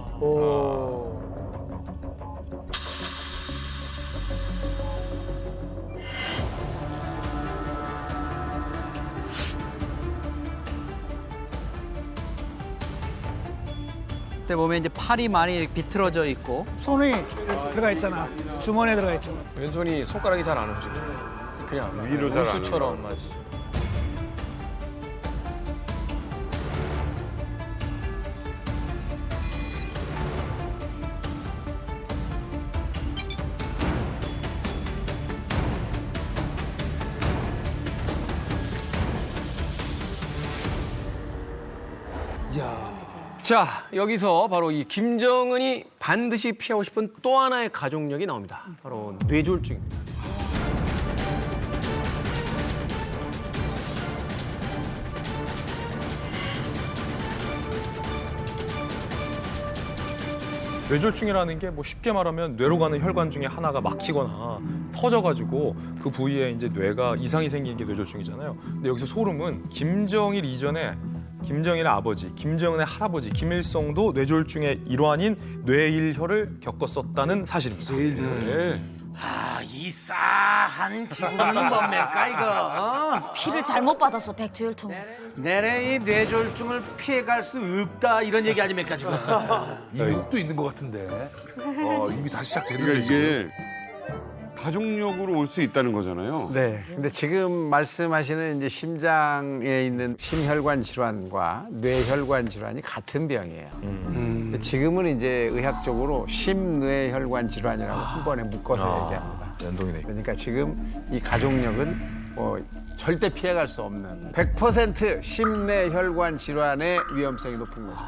그때 보면 이제 팔이 많이 이렇게 비틀어져 있고 손이 들어가 있잖아. 주머니에 들어가 있잖아. 왼손이 손가락이 잘 안 움직여. 그냥 위로 잘안 수처럼 올라가. 맞지. 자, 여기서 바로 이 김정은이 반드시 피하고 싶은 또 하나의 가족력이 나옵니다. 바로 뇌졸중입니다. 뇌졸중이라는 게 뭐 쉽게 말하면 뇌로 가는 혈관 중에 하나가 막히거나 터져가지고 그 부위에 이제 뇌가 이상이 생긴 게 뇌졸중이잖아요. 근데 여기서 소름은 김정일 이전에 김정일의 아버지, 김정은의 할아버지 김일성도 뇌졸중의 일환인 뇌일혈을 겪었었다는 사실입니다. 네. 이 싸한 피부는 뭡니까 이거? 피를 잘못 받았어 백두혈통. 내래 이 뇌졸중을 피해갈 수 없다 이런 얘기 아닙니까 지금? 이것도 있는 것 같은데. 이미 다시 시작되는 그러니까 거지. 이게 가족력으로 올 수 있다는 거잖아요. 네. 근데 지금 말씀하시는 이제 심장에 있는 심혈관 질환과 뇌혈관 질환이 같은 병이에요. 근데 지금은 이제 의학적으로 심뇌혈관 질환이라고 한 번에 묶어서 얘기합니다. 연동이 돼. 그러니까 지금 이 가족력은 뭐 절대 피해갈 수 없는 100% 심뇌혈관 질환의 위험성이 높은 거죠.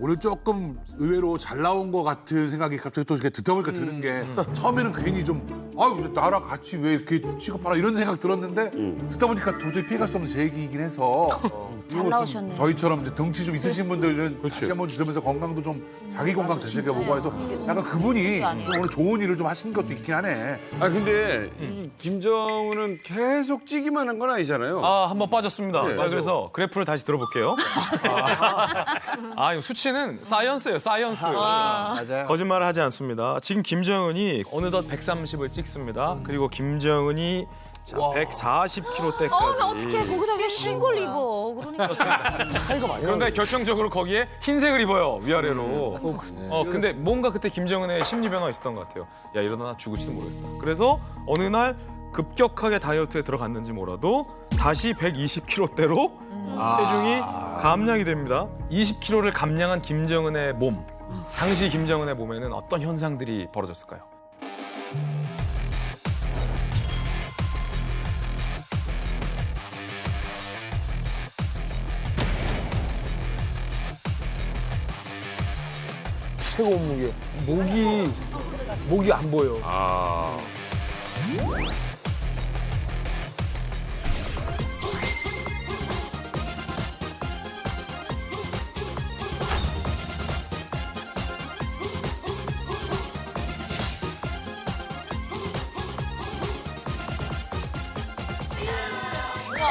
오늘 조금 의외로 잘 나온 것 같은 생각이 갑자기 또 이렇게 듣다 보니까 드는 게 처음에는 괜히 좀 아유 나랑 같이 왜 이렇게 취급하나 이런 생각 들었는데 듣다 보니까 도저히 피해갈 수 없는 제 얘기이긴 해서 잘 나오셨네요. 저희처럼 이제 덩치 좀 있으신 분들은 다시 한번 들으면서 건강도 좀 자기 건강 되새겨 보고 해서 약간 그분이 좀 오늘 좋은 일을 좀 하신 것도 있긴 하네. 아 근데 이 김정은은 계속 찌기만 한 건 아니잖아요. 아, 한번 빠졌습니다. 네, 자, 그래서 그래프를 다시 들어볼게요. 이거 수치는 사이언스예요, 사이언스. 맞아요. 거짓말을 하지 않습니다. 지금 김정은이 어느덧 130을 찍습니다. 그리고 김정은이 자, 140kg대까지. 어떻게 거기다 왜 흰걸 입어? 그러니까. 차이가 많이 그런데 결정적으로 거기에 흰색을 입어요, 위아래로. 근데 뭔가 그때 김정은의 심리 변화가 있었던 것 같아요. 야, 이러다 나 죽을지도 모르겠다. 그래서 어느 날 급격하게 다이어트에 들어갔는지 몰라도 다시 120kg대로 체중이 감량이 됩니다. 20kg를 감량한 김정은의 몸. 당시 김정은의 몸에는 어떤 현상들이 벌어졌을까요? 최고 몸무게. 목이 안 보여.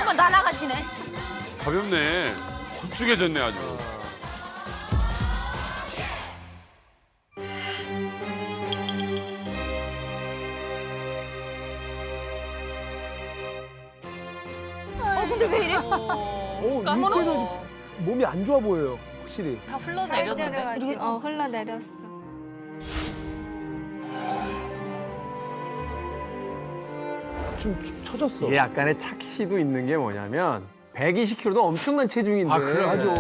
어머 날아가시네. 가볍네. 홀쭉해졌네 아주. 근데 왜 이래? 이때는 몸이 안 좋아 보여요. 확실히. 다 흘러내렸는데. 흘러내렸어. 좀 처졌어. 이게 약간의 착시도 있는 게 뭐냐면 120kg도 엄청난 체중인데 맞아.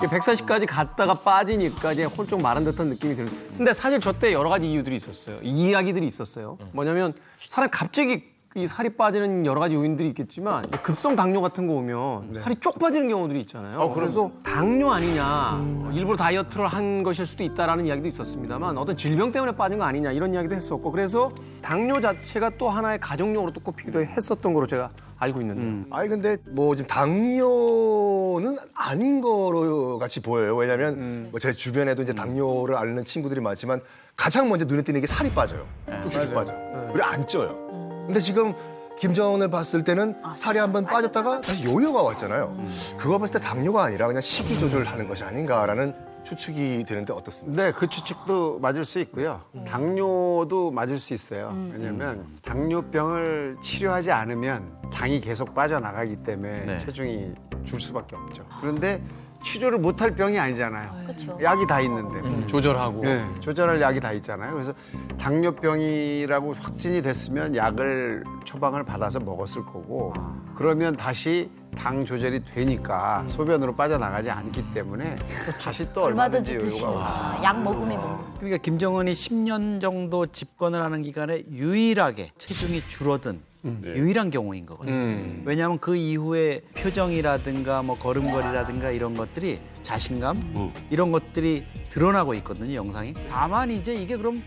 140까지 갔다가 빠지니까 이제 홀쭉 마른 듯한 느낌이 드는. 근데 사실 저 때 여러 가지 이유들이 있었어요. 이야기들이 있었어요. 뭐냐면 사람 갑자기 이 살이 빠지는 여러 가지 요인들이 있겠지만 급성 당뇨 같은 거 오면 살이 쪽 빠지는 경우들이 있잖아요. 그래서 당뇨 아니냐, 일부러 다이어트를 한 것일 수도 있다라는 이야기도 있었습니다만 어떤 질병 때문에 빠진 거 아니냐 이런 이야기도 했었고, 그래서 당뇨 자체가 또 하나의 가족용으로 또 꼽히기도 했었던 거로 제가 알고 있는데. 아니 근데 뭐 지금 당뇨는 아닌 거로 같이 보여요. 왜냐하면 뭐 제 주변에도 이제 당뇨를 앓는 친구들이 많지만 가장 먼저 눈에 띄는 게 살이 빠져요. 쭉 빠져. 그리고 안 쪄요. 근데 지금 김정은을 봤을 때는 살이 한번 빠졌다가 다시 요요가 왔잖아요. 그거 봤을 때 당뇨가 아니라 그냥 식이 조절하는 것이 아닌가라는 추측이 되는데 어떻습니까? 네, 그 추측도 맞을 수 있고요. 당뇨도 맞을 수 있어요. 왜냐하면 당뇨병을 치료하지 않으면 당이 계속 빠져나가기 때문에 체중이 줄 수밖에 없죠. 그런데 치료를 못할 병이 아니잖아요. 그렇죠. 약이 다 있는데. 조절하고. 네, 조절할 약이 다 있잖아요. 그래서 당뇨병이라고 확진이 됐으면 약을 처방을 받아서 먹었을 거고, 그러면 다시 당 조절이 되니까 소변으로 빠져나가지 않기 때문에 다시 또 얼마든지 여유가 오죠. 약 먹으면 뭐. 그러니까 김정은이 10년 정도 집권을 하는 기간에 유일하게 체중이 줄어든 유일한 경우인 거거든요. 왜냐하면 그 이후에 표정이라든가 뭐 걸음걸이라든가 이런 것들이 자신감 이런 것들이 드러나고 있거든요, 영상이. 다만 이제 이게 그럼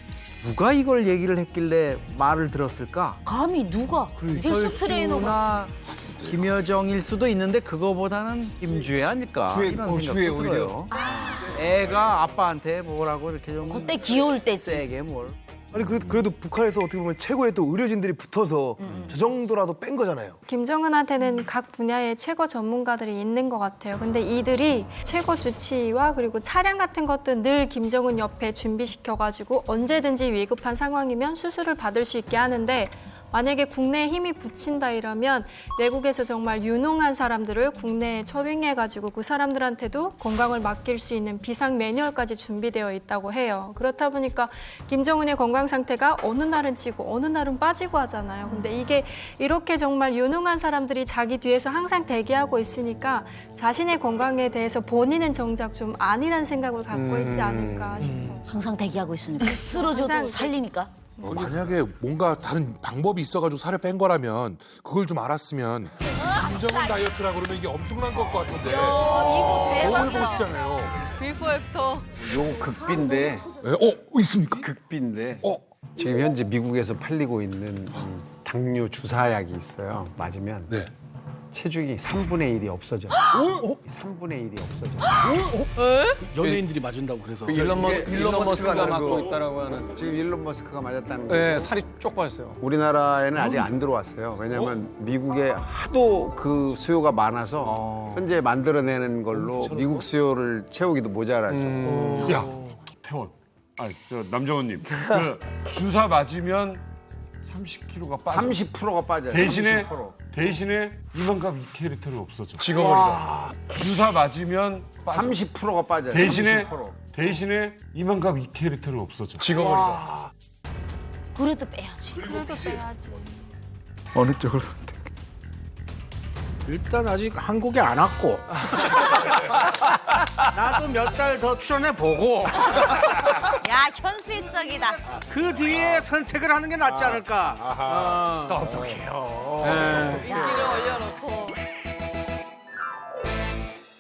누가 이걸 얘기를 했길래 말을 들었을까? 감히 누가? 뉴스 트레이너가. 김여정일 수도 있는데 그거보다는 김주혜 아닐까 이런 생각도 들어요. 애가 아빠한테 뭐라고 이렇게 좀 그때 귀여울 때 세게 뭘. 아니 그래도 북한에서 어떻게 보면 최고의 또 의료진들이 붙어서 저 정도라도 뺀 거잖아요. 김정은한테는 각 분야의 최고 전문가들이 있는 것 같아요. 근데 이들이 최고 주치의와 그리고 차량 같은 것도 늘 김정은 옆에 준비시켜가지고 언제든지 위급한 상황이면 수술을 받을 수 있게 하는데, 만약에 국내에 힘이 붙인다 이러면 외국에서 정말 유능한 사람들을 국내에 초빙해가지고 그 사람들한테도 건강을 맡길 수 있는 비상 매뉴얼까지 준비되어 있다고 해요. 그렇다 보니까 김정은의 건강 상태가 어느 날은 찌고 어느 날은 빠지고 하잖아요. 근데 이게 이렇게 정말 유능한 사람들이 자기 뒤에서 항상 대기하고 있으니까 자신의 건강에 대해서 본인은 정작 좀 아니란 생각을 갖고 있지 않을까 싶어요. 항상 대기하고 있으니까 쓰러져도 살리니까. 만약에 뭔가 다른 방법이 있어가지고 살을 뺀 거라면 그걸 좀 알았으면 김정은 다이어트라 그러면 이게 엄청난 것 같은데 이거 너무 대박이다. 해보고 싶잖아요. 비포 애프터. 요 극비인데. 있습니까? 극비인데. 지금 현재 미국에서 팔리고 있는 당뇨 주사약이 있어요. 맞으면 체중이 3분의 1이 없어져요. 3분의 1이 없어져요. 연예인들이 맞은다고 그래서. 일론 머스크가 맞는 맡고 거. 있다라고 하는. 지금 일론 머스크가 맞았다는 거. 네, 살이 쪽 빠졌어요. 우리나라에는 아직 안 들어왔어요. 왜냐하면 미국에 하도 그 수요가 많아서 현재 만들어내는 걸로 미국 수요를 채우기도 모자랄 정도. 야, 태원. 저 남정원님. 그 주사 맞으면 30kg가 빠져. 30%가 빠져요. 대신에 30%. 대신에 이만큼 2캐릭터는 없어져. 죽어버리다. 주사 맞으면 빠져. 30%가 빠져요. 대신에 30%. 대신에 이만큼 2캐릭터는 없어져. 죽어버리다. 그래도 빼야지. 그래도 빼야지. 어느 쪽을 선택? 일단 아직 한국에 안 왔고 나도 몇 달 더 출연해 보고 야 현실적이다. 그 뒤에 선택을 하는 게 낫지 않을까. 어떡해요. 예. 길을 올려놓고.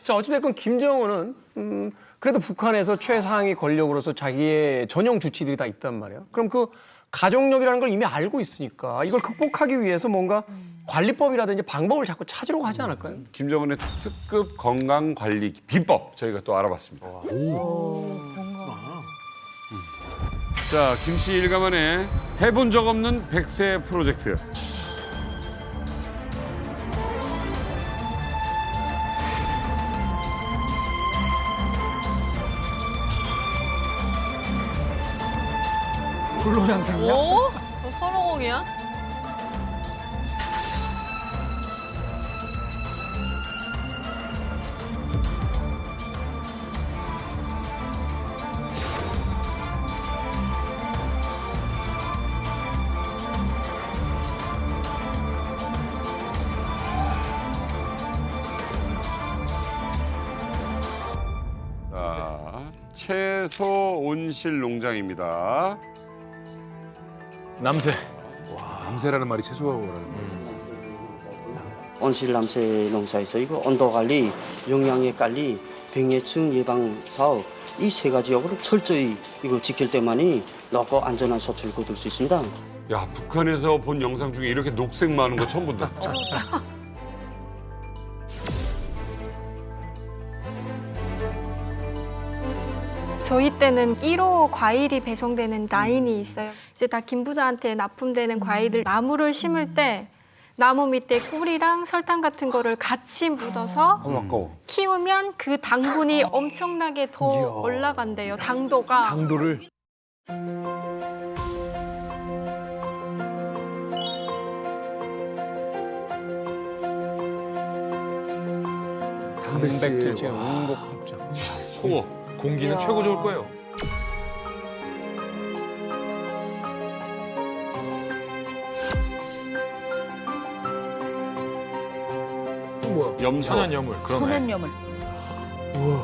자, 어찌됐건 김정은은 그래도 북한에서 최상위 권력으로서 자기의 전용 주치들이 다 있단 말이에요. 그럼 그 가족력이라는 걸 이미 알고 있으니까 이걸 극복하기 위해서 뭔가 관리법이라든지 방법을 자꾸 찾으려고 하지 않을까요? 김정은의 특급 건강관리 비법 저희가 또 알아봤습니다. 자, 김씨 일가만에 해본 적 없는 100세 프로젝트. 불로장생이야? 오? 선호공이야? 자, 채소 온실 농장입니다. 남새. 남새라는 말이 채소라는 거예요. 온실 남새 농사에서 이거 온도 관리, 영양의 관리, 병해충 예방 사업 이 세 가지 역으로 철저히 이거 지킬 때만이 높고 안전한 소출을 거둘 수 있습니다. 야, 북한에서 본 영상 중에 이렇게 녹색 많은 거 처음 본다. 저희 때는 1호 과일이 배송되는 라인이 있어요. 이제 다 김 부자한테 납품되는 과일들 나무를 심을 때 나무 밑에 꿀이랑 설탕 같은 거를 같이 묻어서 키우면 그 당분이 엄청나게 더 올라간대요. 당도가. 당도를. 단백질, 응곡합장. 송어. 공기는 최고 좋을 거예요. 뭐야? 염소. 천연염물. 그러네. 천연염을. 우와.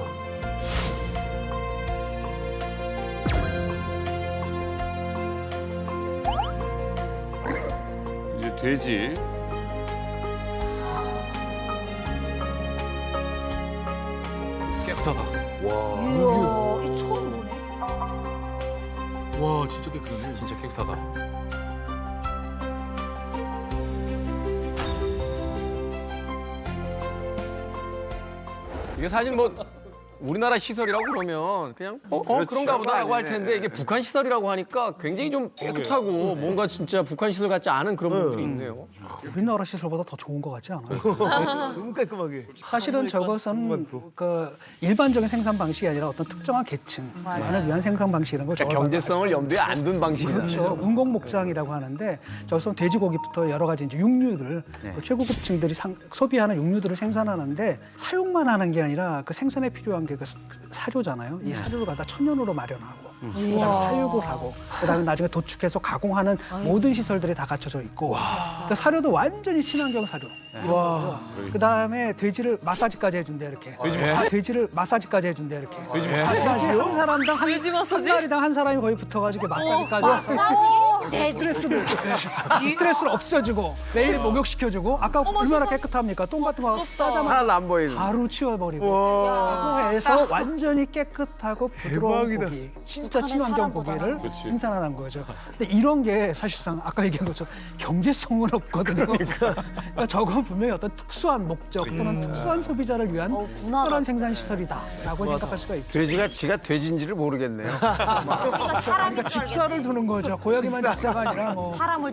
이제 돼지. 깨끗하다. 이야, 이 처음 보네. 와, 진짜 깨끗하네. 진짜 깨끗하다. 이게 사실 뭐 우리나라 시설이라고 그러면 그냥 그런가 보다라고 할 텐데 이게 북한 시설이라고 하니까 굉장히 좀 깨끗하고 뭔가 진짜 북한 시설 같지 않은 그런 부분들이 있네요. 우리나라 시설보다 더 좋은 것 같지 않아요? 너무 깔끔하게. 사실은 저것은 그 일반적인 생산 방식이 아니라 어떤 특정한 계층만을 위한 생산 방식이라는 걸 그러니까 경제성을 염두에 안 둔 방식이잖아요. 그렇죠. 운공 목장이라고 하는데 저것은 돼지고기부터 여러 가지 이제 육류들 그 최고급층들이 소비하는 육류들을 생산하는데 사육만 하는 게 아니라 그 생산에 필요한 게 그 사료잖아요. 이 사료를 갖다 천연으로 마련하고 그다음에 사육을 하고 그다음에 나중에 도축해서 가공하는 모든 시설들이 다 갖춰져 있고 그 사료도 완전히 친환경 사료. 그다음에 돼지를 마사지까지 해준대 이렇게. 돼지를 마사지까지 해준대 이렇게. 돼지 돼지 한 사람당 한 돼지 마사지? 마리당 한 사람이 거의 붙어가지고 마사지까지 스트레스를 없애주고 매일 목욕시켜주고 아까 얼마나 깨끗합니까? 똥 같은 거 싸자마자 하나도 안 보이는. 바로 치워버리고 해서 완전히 깨끗하고 부드러운 고기 진짜 친환경 고기를 생산하는 거죠. 근데 이런 게 사실상 아까 얘기한 것처럼 경제성은 없거든요. 그러니까 저건 분명히 어떤 특수한 목적 또는 특수한 소비자를 위한 특별한 생산 시설이다라고 생각할 수가 있죠. 돼지가 지가 돼지인지를 모르겠네요. 그러니까 집사를 두는 거죠. 고양이만 집사가 아니라 뭐 사람을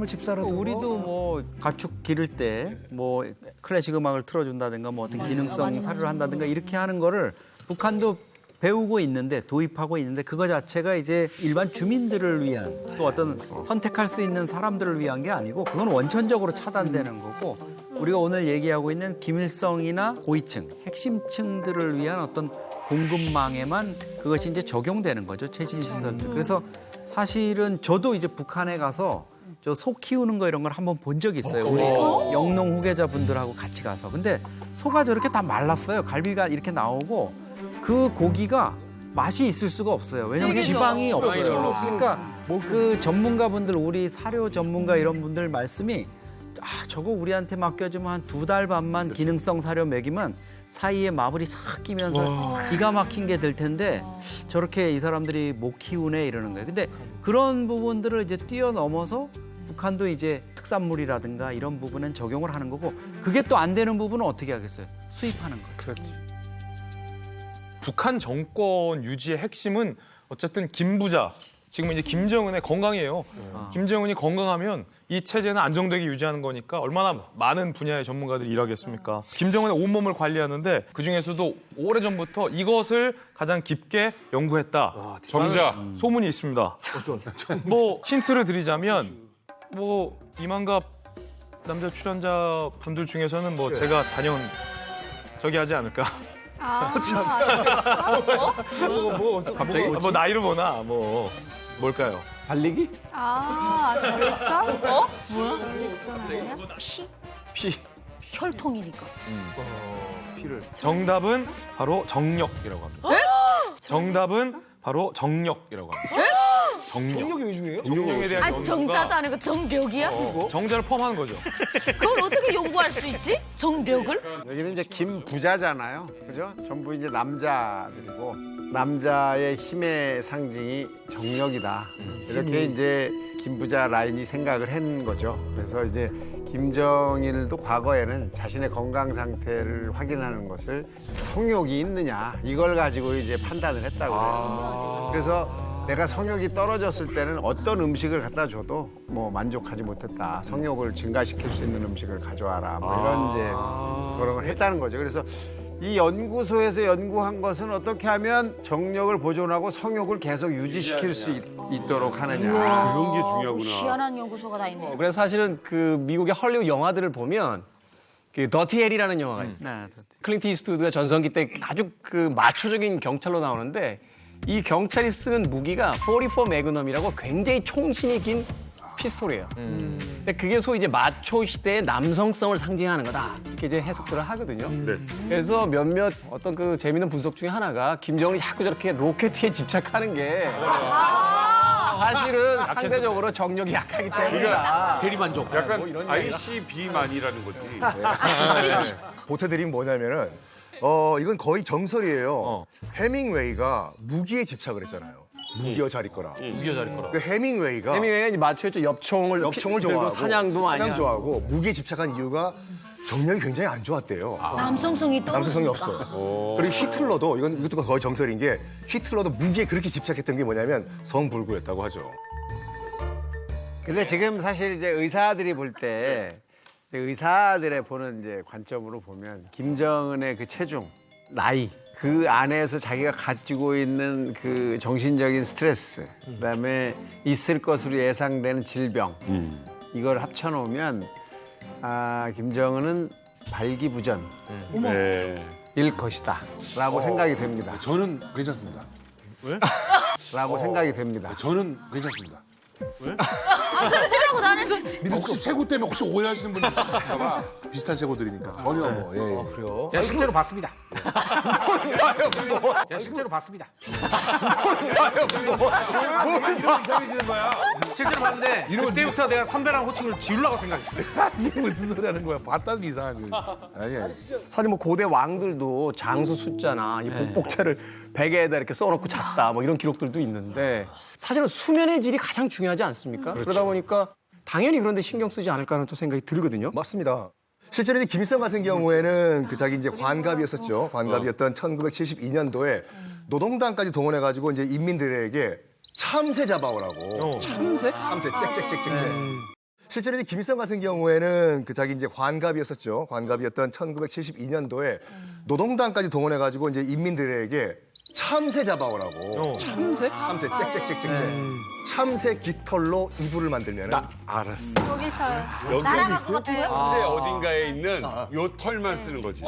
집사로 두고. 우리도 뭐 가축 기를 때 뭐 클래식 음악을 틀어준다든가 뭐 어떤 기능성 사료를 한다든가 이렇게 하는 거를 북한도 배우고 있는데 도입하고 있는데 그거 자체가 이제 일반 주민들을 위한 또 어떤 선택할 수 있는 사람들을 위한 게 아니고 그건 원천적으로 차단되는 거고 우리가 오늘 얘기하고 있는 김일성이나 고위층, 핵심층들을 위한 어떤 공급망에만 그것이 이제 적용되는 거죠. 최신 시설들. 그래서 사실은 저도 이제 북한에 가서 저 소 키우는 거 이런 걸 한번 본 적이 있어요. 우리 영농 후계자분들하고 같이 가서. 근데 소가 저렇게 다 말랐어요. 갈비가 이렇게 나오고 그 고기가 맛이 있을 수가 없어요. 왜냐하면 지방이 없어요. 그러니까 그 전문가분들, 우리 사료 전문가 이런 분들 말씀이 저거 우리한테 맡겨주면 한 2달 반만 기능성 사료 먹이면 사이에 마블이 싹 끼면서 기가 막힌 게 될 텐데 저렇게 이 사람들이 못 키우네 이러는 거예요. 근데 그런 부분들을 이제 뛰어넘어서 북한도 이제 특산물이라든가 이런 부분은 적용을 하는 거고 그게 또 안 되는 부분은 어떻게 하겠어요? 수입하는 거죠. 그렇지. 북한 정권 유지의 핵심은 어쨌든 김부자, 지금 이제 김정은의 건강이에요. 김정은이 건강하면 이 체제는 안정되게 유지하는 거니까 얼마나 많은 분야의 전문가들이 일하겠습니까? 김정은의 온몸을 관리하는데 그중에서도 오래전부터 이것을 가장 깊게 연구했다. 정자. 소문이 있습니다. 뭐 힌트를 드리자면 뭐 이만갑 남자 출연자 분들 중에서는 뭐 제가 단연 저기 하지 않을까. 갑자기 뭐 나이를 보나 뭐 뭘까요? 달리기? 전립선? 뭐야? 전립선 아니야? 피. 혈통이니까. 피를. 정답은 바로 정력이라고 합니다. 정답은 바로 정력이라고 합니다. 정력. 정력이 왜 중요해요? 정력에 대한 연구가 정자도 아니고 정력이야? 정자를 포함하는 거죠. 그걸 어떻게 연구할 수 있지? 정력을? 여기는 이제 김부자잖아요. 그죠? 전부 이제 남자들이고 남자의 힘의 상징이 정력이다. 이렇게 이제 김부자 라인이 생각을 한 거죠. 그래서 이제 김정일도 과거에는 자신의 건강 상태를 확인하는 것을 성욕이 있느냐 이걸 가지고 이제 판단을 했다고 그래요. 그래서 내가 성욕이 떨어졌을 때는 어떤 음식을 갖다 줘도 뭐 만족하지 못했다. 성욕을 증가시킬 수 있는 음식을 가져와라. 뭐 이런 이제 그런 걸 했다는 거죠. 그래서 이 연구소에서 연구한 것은 어떻게 하면 정력을 보존하고 성욕을 계속 유지시킬 수 있도록 하느냐. 그런 게 중요하구나. 희한한 연구소가 다 있네. 그래서 사실은 그 미국의 헐리우드 영화들을 보면 그 더티 헬이라는 영화가 있어요. 클린트 이스트우드가 전성기 때 아주 그 마초적인 경찰로 나오는데 이 경찰이 쓰는 무기가 44 매그넘이라고 굉장히 총신이 긴 피스톨이에요. 근데 그게 소위 이제 마초 시대의 남성성을 상징하는 거다. 이렇게 이제 해석들을 하거든요. 그래서 몇몇 어떤 그 재미있는 분석 중에 하나가 김정은이 자꾸 저렇게 로켓에 집착하는 게 사실은 상대적으로 정력이 약하기 때문이다. 대리만족. 약간 ICB만이라는 거지. 보태드리면 뭐냐면은 이건 거의 정설이에요. 해밍웨이가 무기에 집착을 했잖아요. 무기여 잘 있거라. 무기여 잘 있거라. 그 해밍웨이가 해밍웨이는 마초였죠. 엽총을 좋아하고 사냥도 많이 사냥 하고. 좋아하고 무기에 집착한 이유가 정력이 굉장히 안 좋았대요. 남성성이 떨어지니까. 남성성이 없어. 그리고 히틀러도 이것도 거의 정설인 게 히틀러도 무기에 그렇게 집착했던 게 뭐냐면 성불구였다고 하죠. 근데 지금 사실 이제 의사들이 볼 때 의사들의 보는 이제 관점으로 보면 김정은의 그 체중, 나이 그 안에서 자기가 가지고 있는 그 정신적인 스트레스, 그다음에 있을 것으로 예상되는 질병 이걸 합쳐놓으면 김정은은 발기부전 일 것이다라고 생각이 됩니다. 저는 괜찮습니다. 왜? 라고 생각이 됩니다. 저는 괜찮습니다. 왜? 이러고 나는 혹시 체구 때문에 혹시 오해하시는 분이 있을까 봐 비슷한 체구들이니까 전혀 뭐 예. 그래요? 제가 실제로 봤습니다. 제가 실제로 봤습니다. 이상해지는 거야. 실제로 봤는데 그때부터 내가 선배랑 호칭을 지으려고 생각했어요. 이게 무슨 소리 하는 거야? 봤다는 게 이상하지. 아니야. 사실 뭐 고대 왕들도 장수 숫자나 이 복복자를 베개에다 이렇게 써놓고 잤다 뭐 이런 기록들도 있는데 사실은 수면의 질이 가장 중요하지 않습니까? 그러다 보니까 당연히 그런데 신경 쓰지 않을까 하는 또 생각이 들거든요. 맞습니다. 실제로 이제 김일성 같은 경우에는 그 자기 이제 관갑이었었죠. 관갑이었던 1972년도에 노동당까지 동원해가지고 이제 인민들에게 참새 잡아오라고. 참새? 참새, 짹짹짹짹. 실제로 이제 김일성 같은 경우에는 그 자기 이제 관갑이었었죠. 관갑이었던 1972년도에 노동당까지 동원해가지고 이제 인민들에게 참새 잡아오라고. 참새? 참새, 짹짹짹짹. 참새 깃털로 이불을 만들면. 나 알았어. 여기 털. 여기 날아갈 것 같은 거야? 근데 어딘가에 있는 요 털만 쓰는 거지.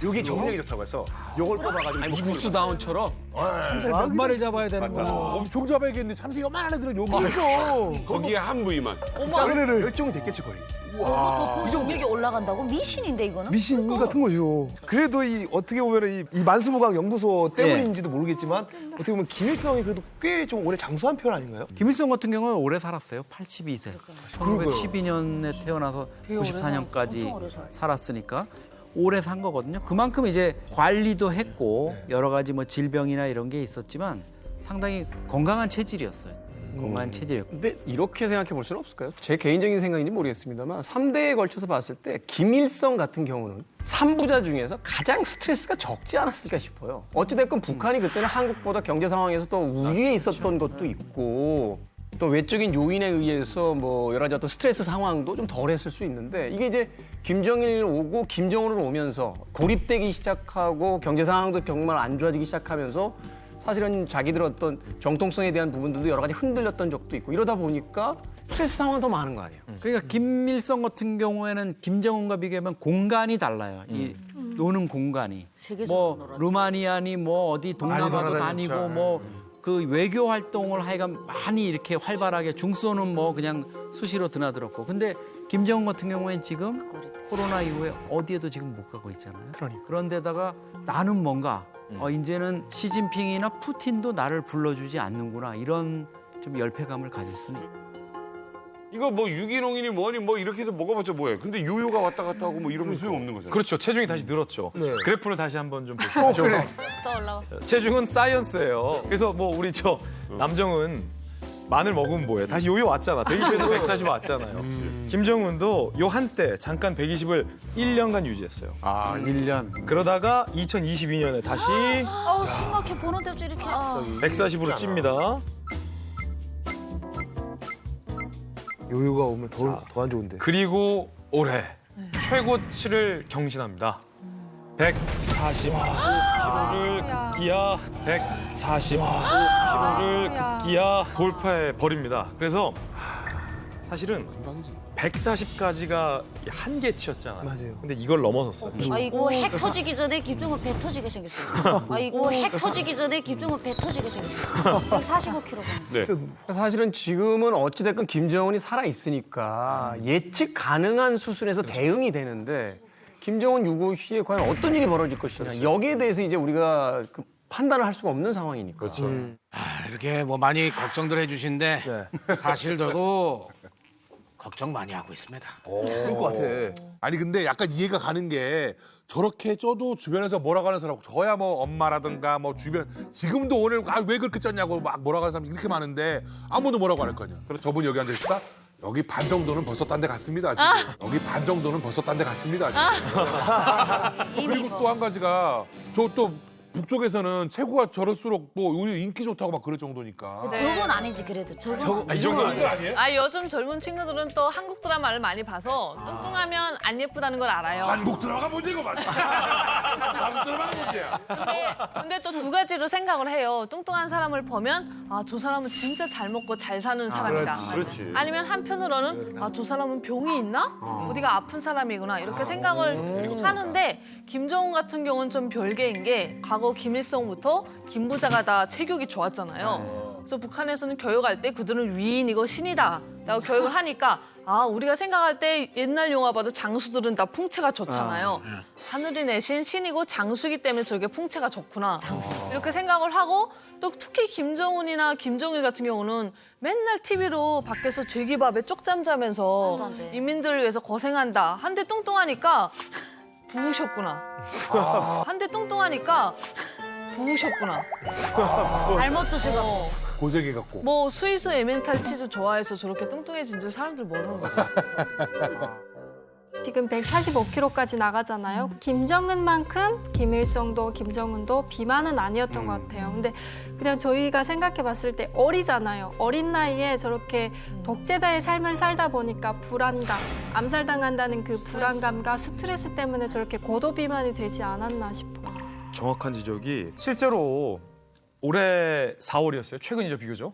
여기 정력이 좋다고 해서 요걸 뽑아가지고. 아니 무스다운처럼. 참새를 몇 마리 잡아야 되는 거야. 엄청 잡아야겠는데 참새 요만한 애들은 여기 있어. 거기에 한 부위만. 자, 열종이 됐겠지 거의. 그 정력이 올라간다고? 미신인데 이거는? 미신 같은 거죠. 그래도 이 어떻게 보면 이 만수무강 연구소 때문인지도 모르겠지만 어떻게 보면 김일성이 그래도 꽤 좀 오래 장수한 편 아닌가요? 김일성 같은 경우는 오래 살았어요. 82세. 1912년에 태어나서 94년까지 살았으니까 오래 산 거거든요. 그만큼 이제 관리도 했고 여러 가지 뭐 질병이나 이런 게 있었지만 상당히 건강한 체질이었어요. 건강한 체질이었고. 근데 이렇게 생각해 볼 수는 없을까요? 제 개인적인 생각인지 모르겠습니다만 3대에 걸쳐서 봤을 때 김일성 같은 경우는 3부자 중에서 가장 스트레스가 적지 않았을까 싶어요. 어찌됐건 북한이 그때는 한국보다 경제 상황에서 더 우위에 있었던 것도 있고 또 외적인 요인에 의해서 뭐 여러 가지 어떤 스트레스 상황도 좀 덜했을 수 있는데 이게 이제 김정일 오고 김정은을 오면서 고립되기 시작하고 경제 상황도 정말 안 좋아지기 시작하면서 사실은 자기들 어떤 정통성에 대한 부분들도 여러 가지 흔들렸던 적도 있고 이러다 보니까 스트레스 상황은 더 많은 거 아니에요? 그러니까 김일성 같은 경우에는 김정은과 비교하면 공간이 달라요. 이 노는 공간이. 뭐 루마니아니 뭐 어디 동남아도 다니고 뭐 그 외교 활동을 하여간 많이 이렇게 활발하게 중소는 뭐 그냥 수시로 드나들었고. 근데 김정은 같은 경우에는 지금 코로나 이후에 어디에도 지금 못 가고 있잖아요. 그런데다가 나는 뭔가 이제는 시진핑이나 푸틴도 나를 불러주지 않는구나 이런 좀 열패감을 가질 수는 있어요. 이거 뭐 유기농이니 뭐니 뭐 이렇게 해서 먹어봤자 뭐예요. 근데 요요가 왔다 갔다 하고 뭐 이러면 소용없는 거잖아요. 그렇죠. 체중이 다시 늘었죠. 네. 그래프를 다시 한번 좀 볼게요. 그래. 또 올라가. 체중은 사이언스예요. 그래서 뭐 우리 저 남정은 마늘 먹으면 뭐해? 다시 요요 왔잖아. 120에서 140 왔잖아요. 김정은도 요 한때 잠깐 120을 1년간 유지했어요. 아, 1년. 그러다가 2022년에 다시 아우 심각해 보는 데도 이렇게. 140으로 찝니다. 요요가 오면 더 안 좋은데. 그리고 올해 최고치를 경신합니다. 145kg를 급기야 145kg를 급기야 돌파해 버립니다. 그래서 사실은 140까지가 한계치였잖아요. 맞아요. 근데 이걸 넘어섰어요. 아 이거 핵 터지기 전에 김정은 배 터지게 생겼어. 아 이거 핵 터지기 전에 김정은 배 터지게 생겼어. 145kg. 네. 사실은 지금은 어찌됐건 김정은이 살아있으니까 예측 가능한 수준에서 대응이 되는데 김정은 유고시에 과연 어떤 일이 벌어질 것이냐 여기에 대해서 이제 우리가 그 판단을 할 수가 없는 상황이니까. 그렇죠. 이렇게 뭐 많이 걱정들 해주신데 사실 저도 걱정 많이 하고 있습니다. 그럴 것 같아. 아니 근데 약간 이해가 가는 게 저렇게 쪄도 주변에서 뭐라고 하는 사람 저야 뭐 엄마라든가 뭐 주변 지금도 오늘 왜 그렇게 쪘냐고 막 뭐라고 하는 사람이 이렇게 많은데 아무도 뭐라고 안 할 거 아니야. 그래서 저분이 여기 앉아 있다. 여기 반 정도는 벌써 딴 데 갔습니다. 지금. 여기 반 정도는 벌써 딴 데 갔습니다. 지금. 그리고 또 한 가지가 저 또 북쪽에서는 체구가 저럴수록 뭐 오히려 인기 좋다고 막 그럴 정도니까. 저건 아니지 그래도 저건. 이 정도는 아니에요? 아 요즘 젊은 친구들은 또 한국 드라마를 많이 봐서 뚱뚱하면 안 예쁘다는 걸 알아요. 한국 드라마가 문제고 맞아. 한국 드라마가 문제야. 근데 또 두 가지로 생각을 해요. 뚱뚱한 사람을 보면 아 저 사람은 진짜 잘 먹고 잘 사는 사람이다. 그렇지. 아니면 한편으로는 아 저 사람은 병이 있나? 어디가 아픈 사람이구나 이렇게 생각을 하는데 김정은 같은 경우는 좀 별개인 게 과거 김일성부터 김부자가 다 체격이 좋았잖아요. 그래서 북한에서는 교육할 때 그들은 위인이고 신이다 라고 교육을 하니까 아 우리가 생각할 때 옛날 영화 봐도 장수들은 다 풍채가 좋잖아요. 하늘이 내신 신이고 장수이기 때문에 저게 풍채가 좋구나. 이렇게 생각을 하고 또 특히 김정은이나 김정일 같은 경우는 맨날 TV로 밖에서 죄기밥에 쪽잠 자면서 인민들을 위해서 고생한다. 한데 뚱뚱하니까 부으셨구나. 한데 뚱뚱하니까 부으셨구나. 잘못 드셔서. 고생해갖고. 뭐 스위스 에멘탈 치즈 좋아해서 저렇게 뚱뚱해진 줄 사람들 모르는 거죠. 지금 145kg까지 나가잖아요. 김정은만큼 김일성도 김정은도 비만은 아니었던 것 같아요. 근데 그냥 저희가 생각해 봤을 때 어리잖아요. 어린 나이에 저렇게 독재자의 삶을 살다 보니까 불안감, 암살당한다는 그 불안감과 스트레스 때문에 저렇게 고도 비만이 되지 않았나 싶어요. 정확한 지적이 실제로 올해 4월이었어요. 최근이죠, 비교적.